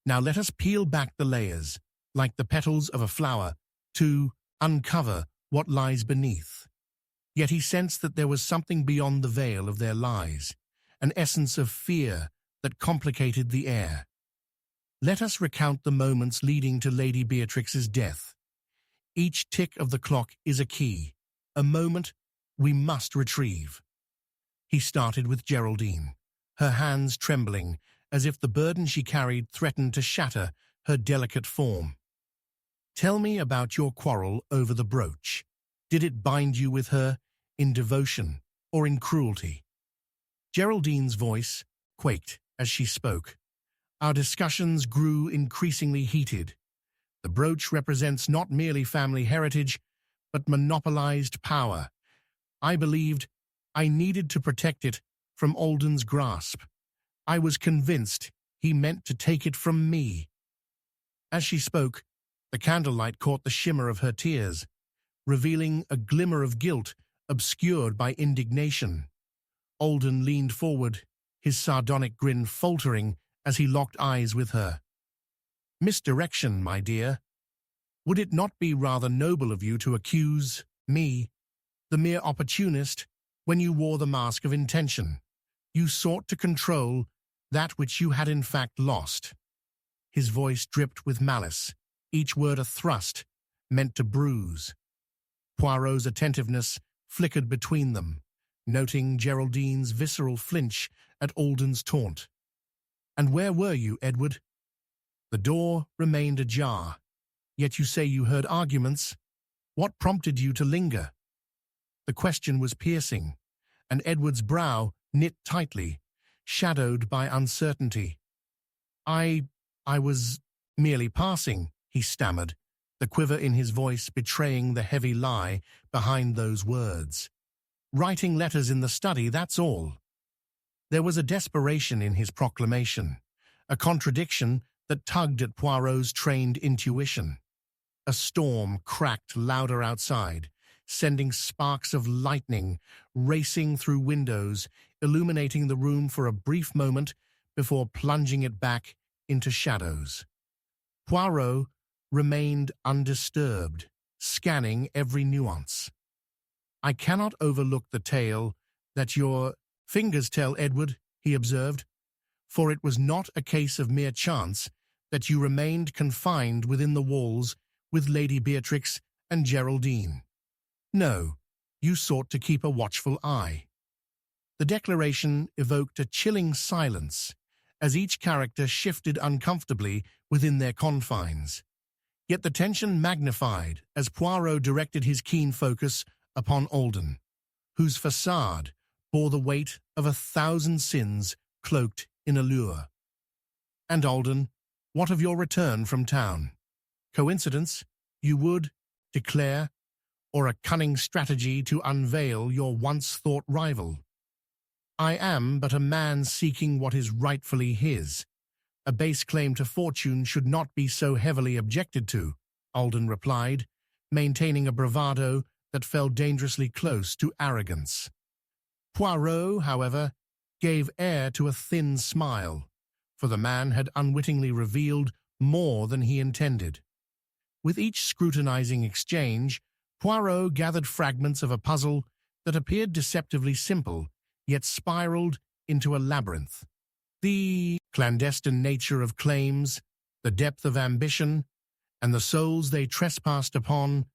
Now let us peel back the layers, like the petals of a flower, to uncover what lies beneath. Yet he sensed that there was something beyond the veil of their lies, an essence of fear that complicated the air. Let us recount the moments leading to Lady Beatrix's death. Each tick of the clock is a key, a moment we must retrieve. He started with Geraldine, her hands trembling as if the burden she carried threatened to shatter her delicate form. Tell me about your quarrel over the brooch. Did it bind you with her in devotion or in cruelty? Geraldine's voice quaked as she spoke. Our discussions grew increasingly heated. The brooch represents not merely family heritage, but monopolized power, I believed I needed to protect it from Alden's grasp. I was convinced he meant to take it from me. As she spoke, the candlelight caught the shimmer of her tears, revealing a glimmer of guilt obscured by indignation. Alden leaned forward, his sardonic grin faltering as he locked eyes with her. Misdirection, my dear. Would it not be rather noble of you to accuse me, the mere opportunist, when you wore the mask of intention? You sought to control that which you had in fact lost. His voice dripped with malice, each word a thrust, meant to bruise. Poirot's attentiveness flickered between them, noting Geraldine's visceral flinch at Alden's taunt. "And where were you, Edward?" The door remained ajar. "Yet you say you heard arguments. What prompted you to linger?" The question was piercing, and Edward's brow knit tightly, shadowed by uncertainty. I was merely passing," he stammered, the quiver in his voice betraying the heavy lie behind those words. "Writing letters in the study, that's all." There was a desperation in his proclamation, a contradiction that tugged at Poirot's trained intuition. A storm cracked louder outside, sending sparks of lightning racing through windows, illuminating the room for a brief moment before plunging it back into shadows. Poirot remained undisturbed, scanning every nuance. "I cannot overlook the tale that your fingers tell, Edward," he observed, "for it was not a case of mere chance that you remained confined within the walls with Lady Beatrix and Geraldine. No, you sought to keep a watchful eye." The declaration evoked a chilling silence, as each character shifted uncomfortably within their confines. Yet the tension magnified as Poirot directed his keen focus upon Alden, whose facade bore the weight of 1,000 sins cloaked in allure. "And Alden, what of your return from town? Coincidence, you would declare, or a cunning strategy to unveil your once-thought rival?" "I am but a man seeking what is rightfully his. A base claim to fortune should not be so heavily objected to," Alden replied, maintaining a bravado that fell dangerously close to arrogance. Poirot, however, gave air to a thin smile, for the man had unwittingly revealed more than he intended. With each scrutinizing exchange, Poirot gathered fragments of a puzzle that appeared deceptively simple, yet spiraled into a labyrinth. The clandestine nature of claims, the depth of ambition, and the souls they trespassed upon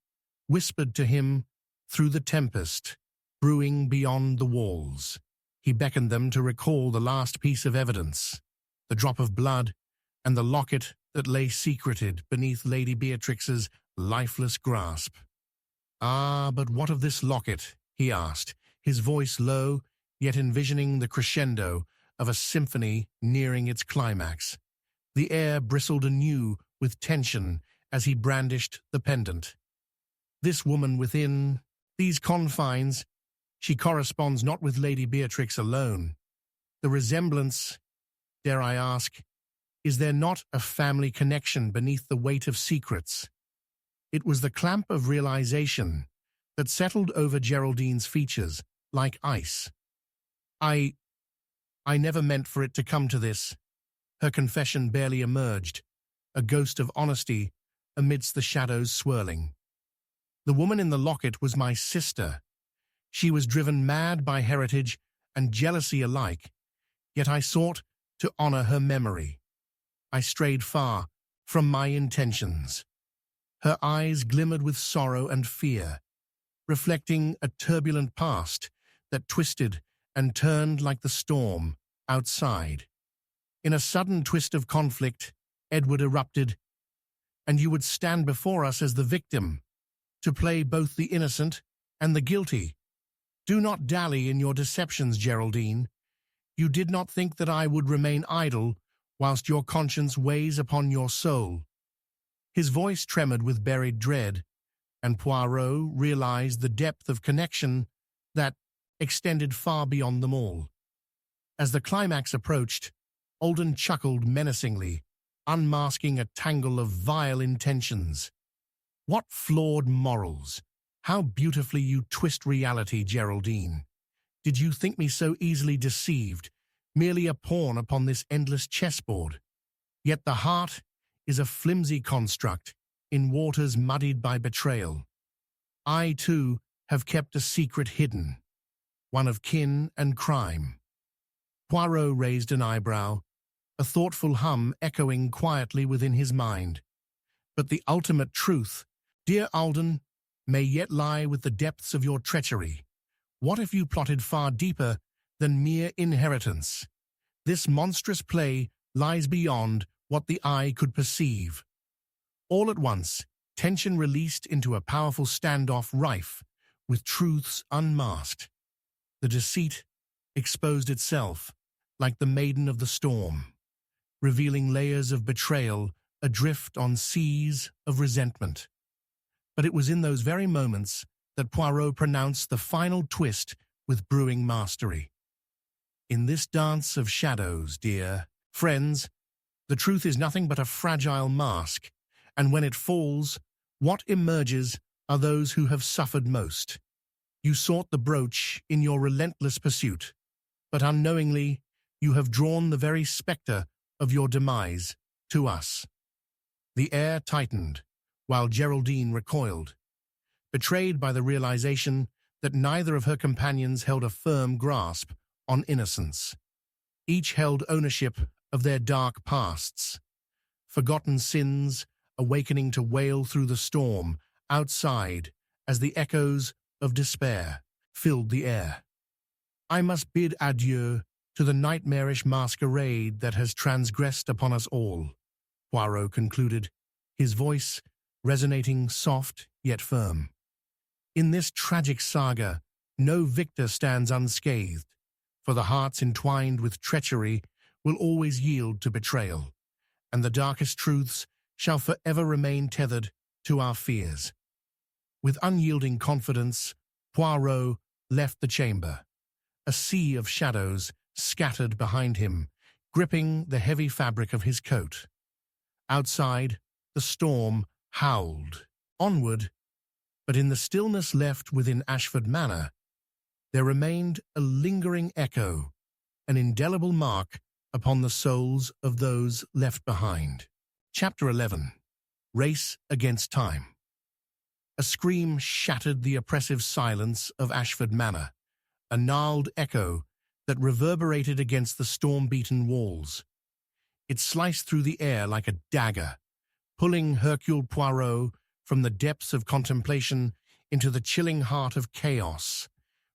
whispered to him through the tempest, brewing beyond the walls. He beckoned them to recall the last piece of evidence, the drop of blood and the locket that lay secreted beneath Lady Beatrix's lifeless grasp. "Ah, but what of this locket?" he asked, his voice low, yet envisioning the crescendo of a symphony nearing its climax. The air bristled anew with tension as he brandished the pendant. "This woman within these confines, she corresponds not with Lady Beatrix alone. The resemblance, dare I ask, is there not a family connection beneath the weight of secrets?" It was the clamp of realization that settled over Geraldine's features like ice. I never meant for it to come to this." Her confession barely emerged, a ghost of honesty amidst the shadows swirling. "The woman in the locket was my sister. She was driven mad by heritage and jealousy alike, yet I sought to honor her memory. I strayed far from my intentions." Her eyes glimmered with sorrow and fear, reflecting a turbulent past that twisted and turned like the storm outside. In a sudden twist of conflict, Edward erupted, "And you would stand before us as the victim, to play both the innocent and the guilty. Do not dally in your deceptions, Geraldine. You did not think that I would remain idle whilst your conscience weighs upon your soul." His voice tremored with buried dread, and Poirot realized the depth of connection that extended far beyond them all. As the climax approached, Alden chuckled menacingly, unmasking a tangle of vile intentions. "What flawed morals! How beautifully you twist reality, Geraldine. Did you think me so easily deceived, merely a pawn upon this endless chessboard? Yet the heart is a flimsy construct in waters muddied by betrayal. I, too, have kept a secret hidden, one of kin and crime." Poirot raised an eyebrow, a thoughtful hum echoing quietly within his mind. "But the ultimate truth, dear Alden, may yet lie with the depths of your treachery. What if you plotted far deeper than mere inheritance? This monstrous play lies beyond what the eye could perceive." All at once, tension released into a powerful standoff rife with truths unmasked. The deceit exposed itself like the maiden of the storm, revealing layers of betrayal adrift on seas of resentment. But it was in those very moments that Poirot pronounced the final twist with brewing mastery. "In this dance of shadows, dear friends, the truth is nothing but a fragile mask, and when it falls, what emerges are those who have suffered most. You sought the brooch in your relentless pursuit, but unknowingly you have drawn the very spectre of your demise to us." The air tightened, while Geraldine recoiled, betrayed by the realization that neither of her companions held a firm grasp on innocence. Each held ownership of their dark pasts, forgotten sins awakening to wail through the storm outside as the echoes of despair filled the air. "I must bid adieu to the nightmarish masquerade that has transgressed upon us all," Poirot concluded, his voice resonating soft yet firm. "In this tragic saga, no victor stands unscathed, for the hearts entwined with treachery will always yield to betrayal, and the darkest truths shall forever remain tethered to our fears." With unyielding confidence, Poirot left the chamber, a sea of shadows scattered behind him, gripping the heavy fabric of his coat. Outside, the storm howled onward, but in the stillness left within Ashford Manor, there remained a lingering echo, an indelible mark upon the souls of those left behind. Chapter 11. Race Against Time. A scream shattered the oppressive silence of Ashford Manor, a gnarled echo that reverberated against the storm-beaten walls. It sliced through the air like a dagger, pulling Hercule Poirot from the depths of contemplation into the chilling heart of chaos,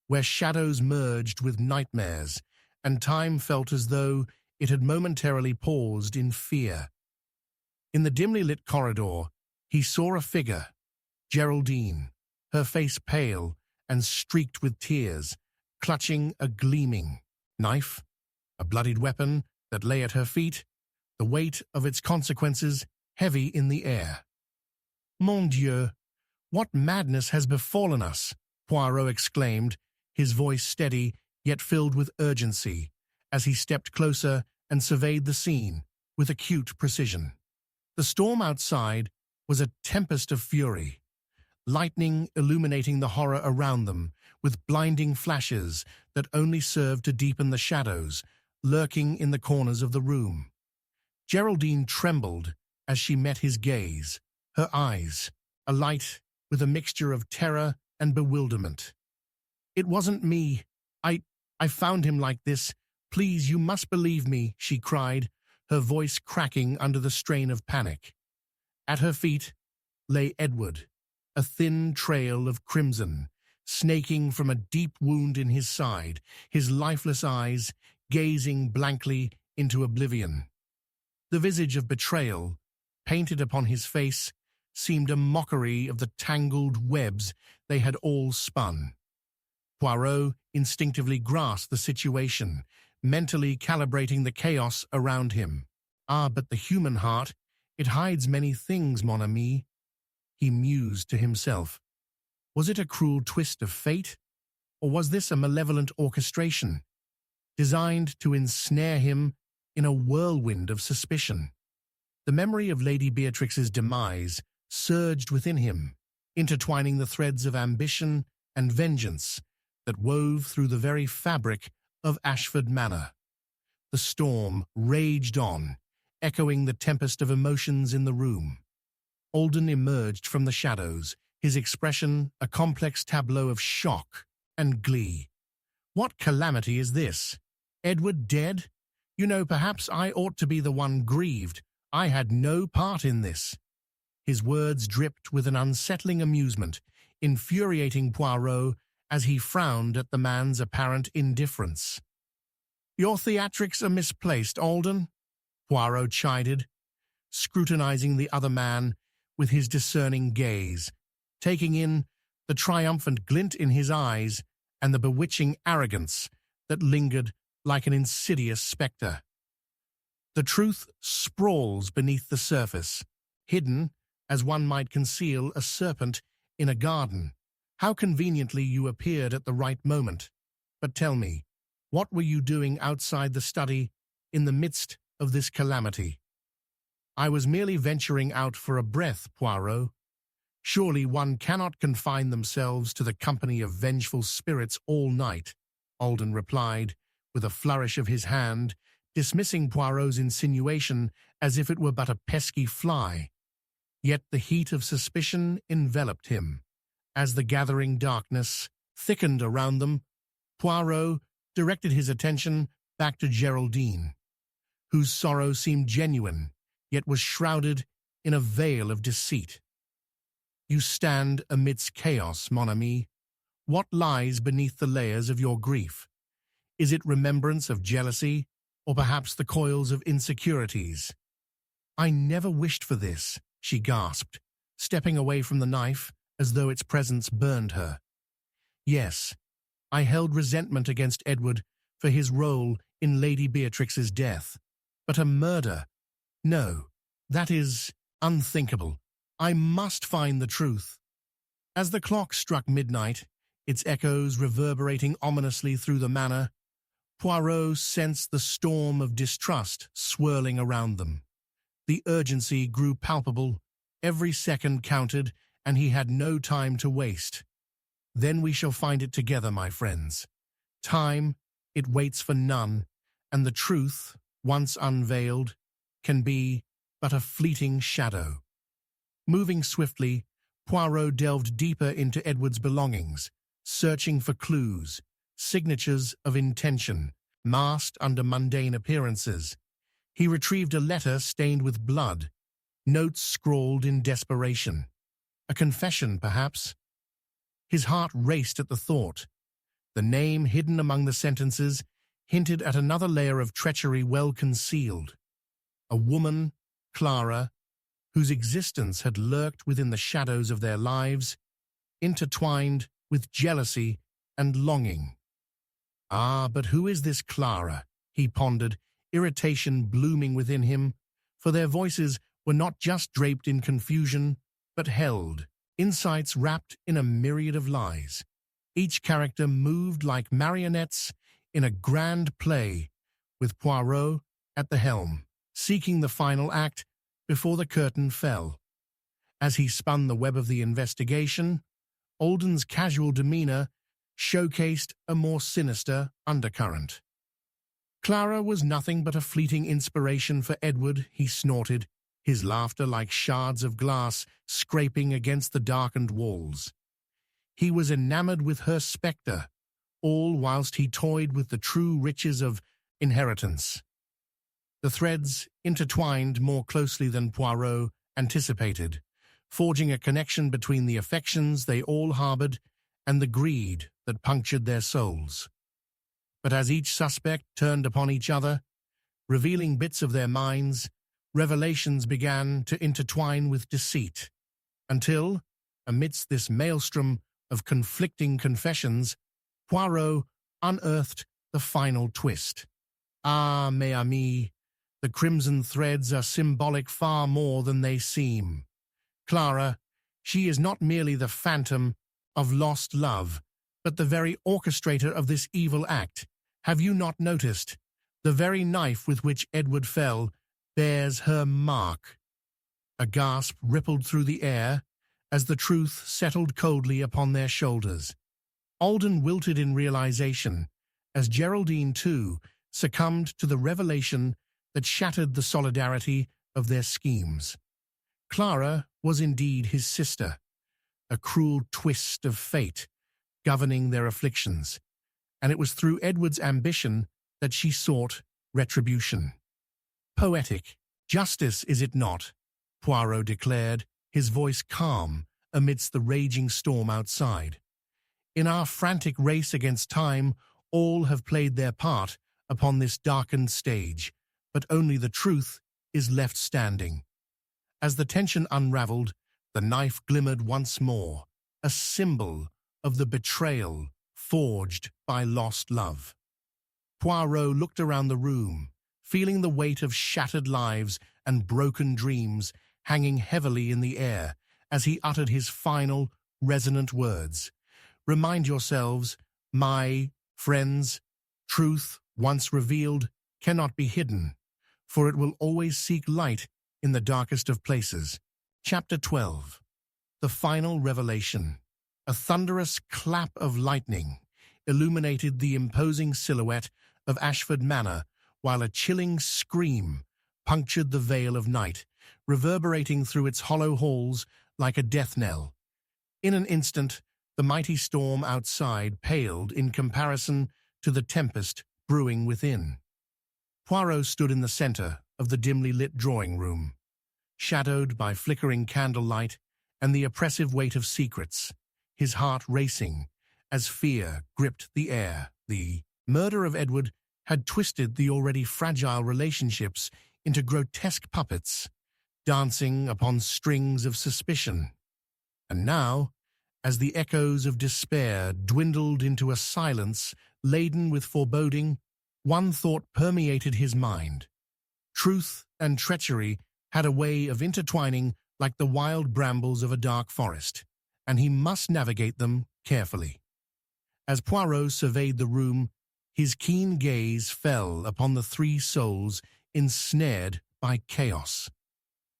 where shadows merged with nightmares, and time felt as though it had momentarily paused in fear. In the dimly lit corridor, he saw a figure, Geraldine, her face pale and streaked with tears, clutching a gleaming knife, a bloodied weapon that lay at her feet, the weight of its consequences heavy in the air. "Mon Dieu, what madness has befallen us?" Poirot exclaimed, his voice steady yet filled with urgency, as he stepped closer and surveyed the scene with acute precision. The storm outside was a tempest of fury, lightning illuminating the horror around them with blinding flashes that only served to deepen the shadows lurking in the corners of the room. Geraldine trembled as she met his gaze, her eyes alight with a mixture of terror and bewilderment. "It wasn't me. I found him like this. Please, you must believe me," she cried, her voice cracking under the strain of panic. At her feet lay Edward, a thin trail of crimson, snaking from a deep wound in his side, his lifeless eyes gazing blankly into oblivion. The visage of betrayal, painted upon his face, seemed a mockery of the tangled webs they had all spun. Poirot instinctively grasped the situation, mentally calibrating the chaos around him. "Ah, but the human heart, it hides many things, mon ami," he mused to himself. Was it a cruel twist of fate? Or was this a malevolent orchestration, designed to ensnare him in a whirlwind of suspicion? The memory of Lady Beatrix's demise surged within him, intertwining the threads of ambition and vengeance that wove through the very fabric of Ashford Manor. The storm raged on, echoing the tempest of emotions in the room. Alden emerged from the shadows, his expression a complex tableau of shock and glee. What calamity is this? Edward dead? You know, perhaps I ought to be the one grieved. I had no part in this. His words dripped with an unsettling amusement, infuriating Poirot as he frowned at the man's apparent indifference. Your theatrics are misplaced, Alden, Poirot chided, scrutinizing the other man with his discerning gaze, taking in the triumphant glint in his eyes and the bewitching arrogance that lingered like an insidious spectre. The truth sprawls beneath the surface, hidden as one might conceal a serpent in a garden. How conveniently you appeared at the right moment. But tell me, what were you doing outside the study in the midst of this calamity? I was merely venturing out for a breath, Poirot. Surely one cannot confine themselves to the company of vengeful spirits all night, Alden replied, with a flourish of his hand, dismissing Poirot's insinuation as if it were but a pesky fly. Yet the heat of suspicion enveloped him. As the gathering darkness thickened around them, Poirot directed his attention back to Geraldine, whose sorrow seemed genuine, yet was shrouded in a veil of deceit. You stand amidst chaos, mon ami. What lies beneath the layers of your grief? Is it remembrance of jealousy, or perhaps the coils of insecurities? I never wished for this, she gasped, stepping away from the knife as though its presence burned her. Yes, I held resentment against Edward for his role in Lady Beatrix's death. But a murder? No, that is unthinkable. I must find the truth. As the clock struck midnight, its echoes reverberating ominously through the manor, Poirot sensed the storm of distrust swirling around them. The urgency grew palpable, every second counted, and he had no time to waste. Then we shall find it together, my friends. Time, it waits for none, and the truth, once unveiled, can be but a fleeting shadow. Moving swiftly, Poirot delved deeper into Edward's belongings, searching for clues, signatures of intention, masked under mundane appearances. He retrieved a letter stained with blood, notes scrawled in desperation. A confession, perhaps? His heart raced at the thought. The name hidden among the sentences hinted at another layer of treachery well concealed. A woman, Clara, whose existence had lurked within the shadows of their lives, intertwined with jealousy and longing. Ah, but who is this Clara? He pondered, irritation blooming within him, for their voices were not just draped in confusion, but held, insights wrapped in a myriad of lies. Each character moved like marionettes in a grand play, with Poirot at the helm, seeking the final act before the curtain fell. As he spun the web of the investigation, Alden's casual demeanor showcased a more sinister undercurrent. Clara was nothing but a fleeting inspiration for Edward, he snorted, his laughter like shards of glass scraping against the darkened walls. He was enamored with her spectre, all whilst he toyed with the true riches of inheritance. The threads intertwined more closely than Poirot anticipated, forging a connection between the affections they all harbored and the greed that punctured their souls. But as each suspect turned upon each other, revealing bits of their minds, revelations began to intertwine with deceit, until, amidst this maelstrom of conflicting confessions, Poirot unearthed the final twist. Ah, mes amis, the crimson threads are symbolic far more than they seem. Clara, she is not merely the phantom of lost love, but the very orchestrator of this evil act. Have you not noticed? The very knife with which Edward fell bears her mark." A gasp rippled through the air as the truth settled coldly upon their shoulders. Alden wilted in realization, as Geraldine, too, succumbed to the revelation that shattered the solidarity of their schemes. Clara was indeed his sister, a cruel twist of fate governing their afflictions, and it was through Edward's ambition that she sought retribution. "Poetic justice, is it not?" Poirot declared, his voice calm amidst the raging storm outside. "In our frantic race against time, all have played their part upon this darkened stage, but only the truth is left standing." As the tension unraveled, the knife glimmered once more, a symbol of the betrayal forged by lost love. Poirot looked around the room, feeling the weight of shattered lives and broken dreams hanging heavily in the air as he uttered his final, resonant words. "Remind yourselves, my friends, truth, once revealed, cannot be hidden, for it will always seek light in the darkest of places." Chapter 12. The Final Revelation. A thunderous clap of lightning illuminated the imposing silhouette of Ashford Manor, while a chilling scream punctured the veil of night, reverberating through its hollow halls like a death knell. In an instant, the mighty storm outside paled in comparison to the tempest brewing within. Poirot stood in the center of the dimly lit drawing-room, shadowed by flickering candlelight and the oppressive weight of secrets, his heart racing as fear gripped the air. The murder of Edward had twisted the already fragile relationships into grotesque puppets, dancing upon strings of suspicion. And now, as the echoes of despair dwindled into a silence laden with foreboding, one thought permeated his mind. Truth and treachery had a way of intertwining like the wild brambles of a dark forest, and he must navigate them carefully. As Poirot surveyed the room, his keen gaze fell upon the three souls ensnared by chaos.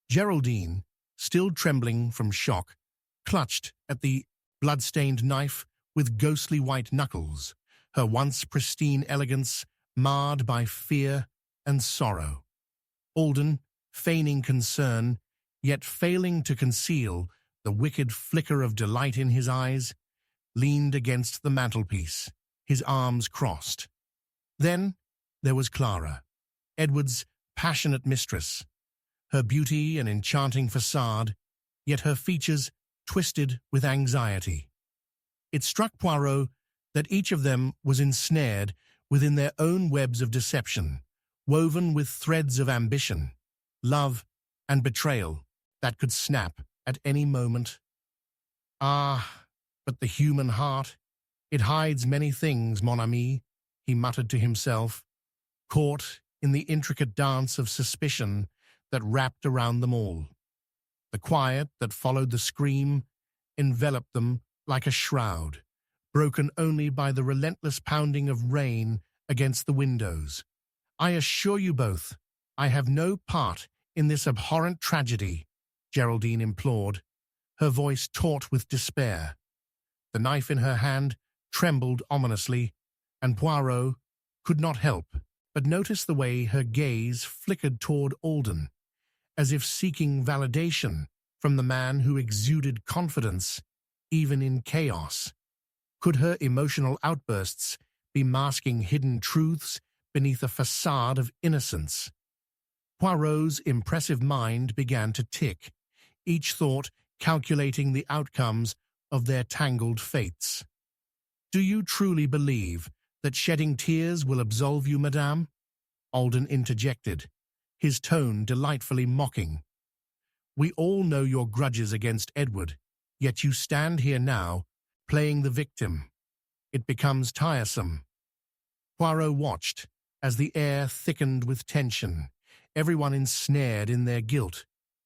Geraldine, still trembling from shock, clutched at the blood-stained knife with ghostly white knuckles, her once pristine elegance marred by fear and sorrow. Alden, feigning concern, yet failing to conceal the wicked flicker of delight in his eyes, leaned against the mantelpiece, his arms crossed. Then there was Clara, Edward's passionate mistress, her beauty an enchanting facade, yet her features twisted with anxiety. It struck Poirot that each of them was ensnared within their own webs of deception, woven with threads of ambition, love, and betrayal that could snap at any moment. "Ah, but the human heart, it hides many things, mon ami," he muttered to himself, caught in the intricate dance of suspicion that wrapped around them all. The quiet that followed the scream enveloped them like a shroud, broken only by the relentless pounding of rain against the windows. "I assure you both, I have no part in this abhorrent tragedy," Geraldine implored, her voice taut with despair. The knife in her hand trembled ominously, and Poirot could not help but notice the way her gaze flickered toward Alden, as if seeking validation from the man who exuded confidence even in chaos. Could her emotional outbursts be masking hidden truths beneath a facade of innocence? Poirot's impressive mind began to tick, each thought calculating the outcomes of their tangled fates. "Do you truly believe that shedding tears will absolve you, madame?" Alden interjected, his tone delightfully mocking. "We all know your grudges against Edward, yet you stand here now, playing the victim. It becomes tiresome." Poirot watched as the air thickened with tension, everyone ensnared in their guilt,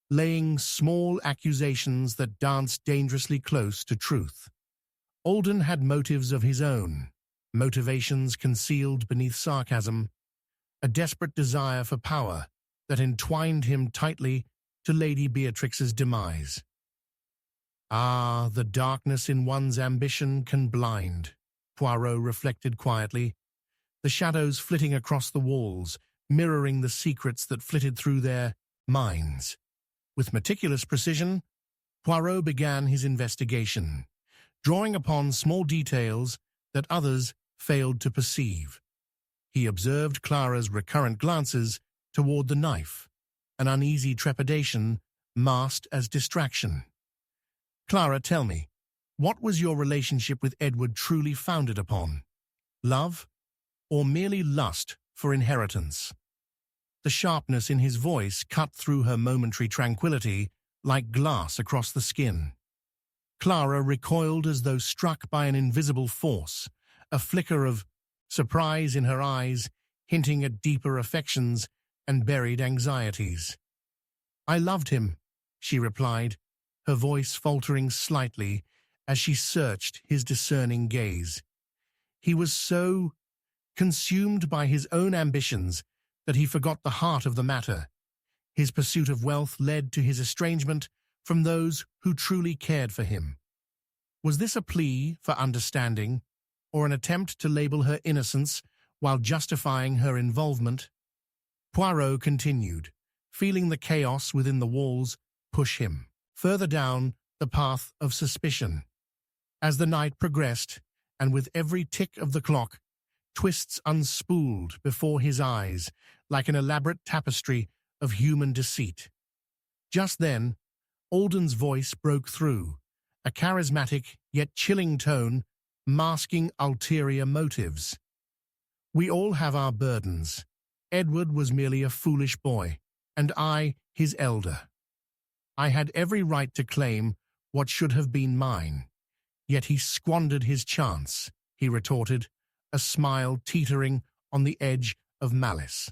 laying small accusations that danced dangerously close to truth. Alden had motives of his own, motivations concealed beneath sarcasm, a desperate desire for power that entwined him tightly to Lady Beatrix's demise. Ah, the darkness in one's ambition can blind, Poirot reflected quietly, the shadows flitting across the walls, mirroring the secrets that flitted through their minds. With meticulous precision, Poirot began his investigation, drawing upon small details that others failed to perceive. He observed Clara's recurrent glances toward the knife, an uneasy trepidation masked as distraction. "Clara, tell me, what was your relationship with Edward truly founded upon? Love, or merely lust for inheritance?" The sharpness in his voice cut through her momentary tranquility like glass across the skin. Clara recoiled as though struck by an invisible force, a flicker of surprise in her eyes, hinting at deeper affections and buried anxieties. "I loved him," she replied, her voice faltering slightly as she searched his discerning gaze. "He was so consumed by his own ambitions that he forgot the heart of the matter. His pursuit of wealth led to his estrangement from those who truly cared for him." Was this a plea for understanding, or an attempt to label her innocence while justifying her involvement? Poirot continued, feeling the chaos within the walls push him further down the path of suspicion. As the night progressed, and with every tick of the clock, twists unspooled before his eyes like an elaborate tapestry of human deceit. Just then, Alden's voice broke through, a charismatic yet chilling tone masking ulterior motives. "We all have our burdens. Edward was merely a foolish boy, and I, his elder. I had every right to claim what should have been mine. Yet he squandered his chance," he retorted, a smile teetering on the edge of malice.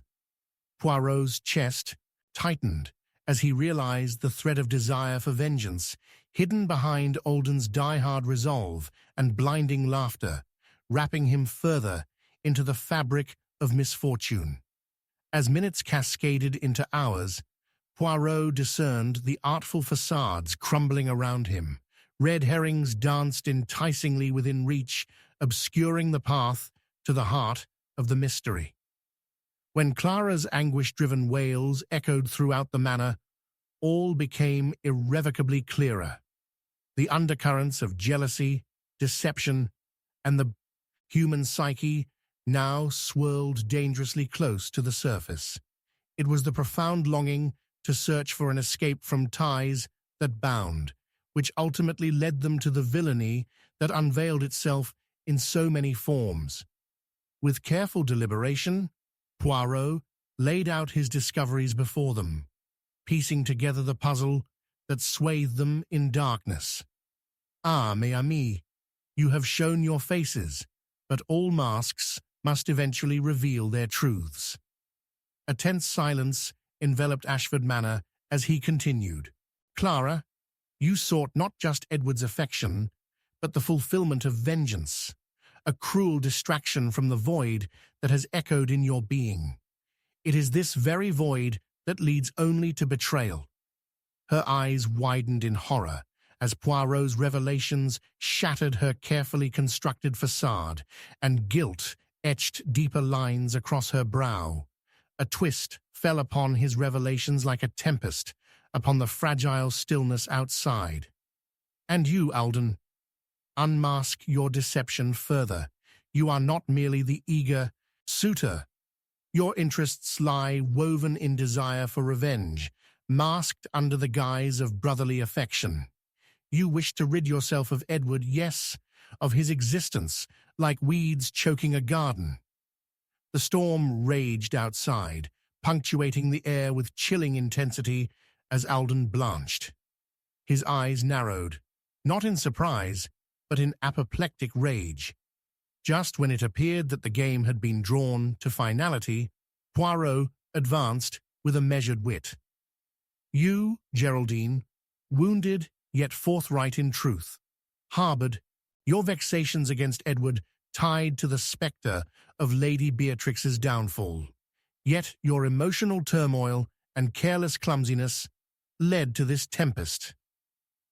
Poirot's chest tightened as he realized the thread of desire for vengeance, hidden behind Alden's die-hard resolve and blinding laughter, wrapping him further into the fabric of misfortune. As minutes cascaded into hours, Poirot discerned the artful facades crumbling around him. Red herrings danced enticingly within reach, obscuring the path to the heart of the mystery. When Clara's anguish-driven wails echoed throughout the manor, all became irrevocably clearer. The undercurrents of jealousy, deception, and the human psyche now swirled dangerously close to the surface. It was the profound longing to search for an escape from ties that bound, which ultimately led them to the villainy that unveiled itself in so many forms. With careful deliberation, Poirot laid out his discoveries before them, piecing together the puzzle that swathed them in darkness. "Ah, mes amis, you have shown your faces, but all masks must eventually reveal their truths." A tense silence enveloped Ashford Manor as he continued. "Clara, you sought not just Edward's affection, but the fulfillment of vengeance, a cruel distraction from the void that has echoed in your being. It is this very void that leads only to betrayal." Her eyes widened in horror as Poirot's revelations shattered her carefully constructed facade, and guilt etched deeper lines across her brow. A twist fell upon his revelations like a tempest upon the fragile stillness outside. "And you, Alden, unmask your deception further. You are not merely the eager suitor. Your interests lie woven in desire for revenge, masked under the guise of brotherly affection. You wish to rid yourself of Edward, yes, of his existence, like weeds choking a garden." The storm raged outside, punctuating the air with chilling intensity as Alden blanched. His eyes narrowed, not in surprise, but in apoplectic rage. Just when it appeared that the game had been drawn to finality, Poirot advanced with a measured wit. "You, Geraldine, wounded yet forthright in truth, harbored Your vexations against Edward tied to the spectre of Lady Beatrix's downfall. Yet your emotional turmoil and careless clumsiness led to this tempest.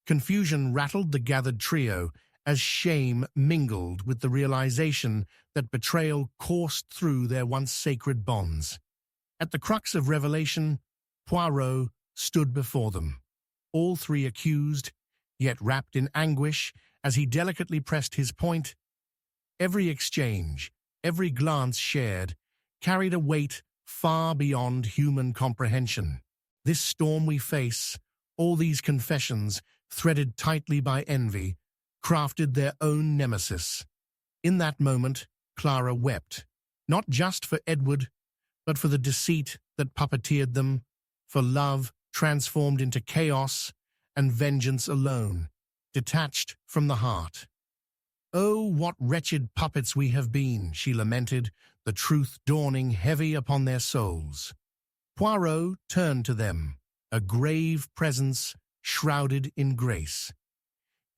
Confusion rattled the gathered trio as shame mingled with the realization that betrayal coursed through their once sacred bonds. At the crux of revelation, Poirot stood before them, all three accused, yet wrapped in anguish as he delicately pressed his point. Every exchange, every glance shared, carried a weight far beyond human comprehension. This storm we face, all these confessions, threaded tightly by envy, crafted their own nemesis. In that moment, Clara wept, not just for Edward, but for the deceit that puppeteered them, for love transformed into chaos, and vengeance alone, detached from the heart. "Oh, what wretched puppets we have been," she lamented, the truth dawning heavy upon their souls. Poirot turned to them, a grave presence shrouded in grace.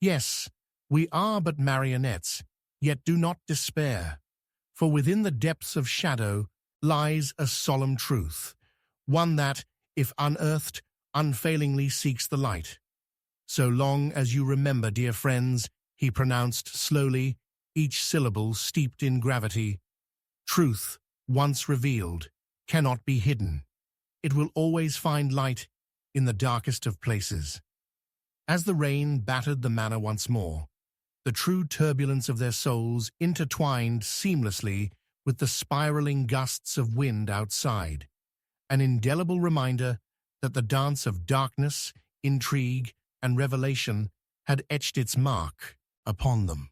"Yes, we are but marionettes, yet do not despair, for within the depths of shadow lies a solemn truth, one that, if unearthed, unfailingly seeks the light. So long as you remember, dear friends," he pronounced slowly, each syllable steeped in gravity, "truth, once revealed, cannot be hidden. It will always find light in the darkest of places." As the rain battered the manor once more, the true turbulence of their souls intertwined seamlessly with the spiraling gusts of wind outside, an indelible reminder that the dance of darkness, intrigue, and revelation had etched its mark upon them.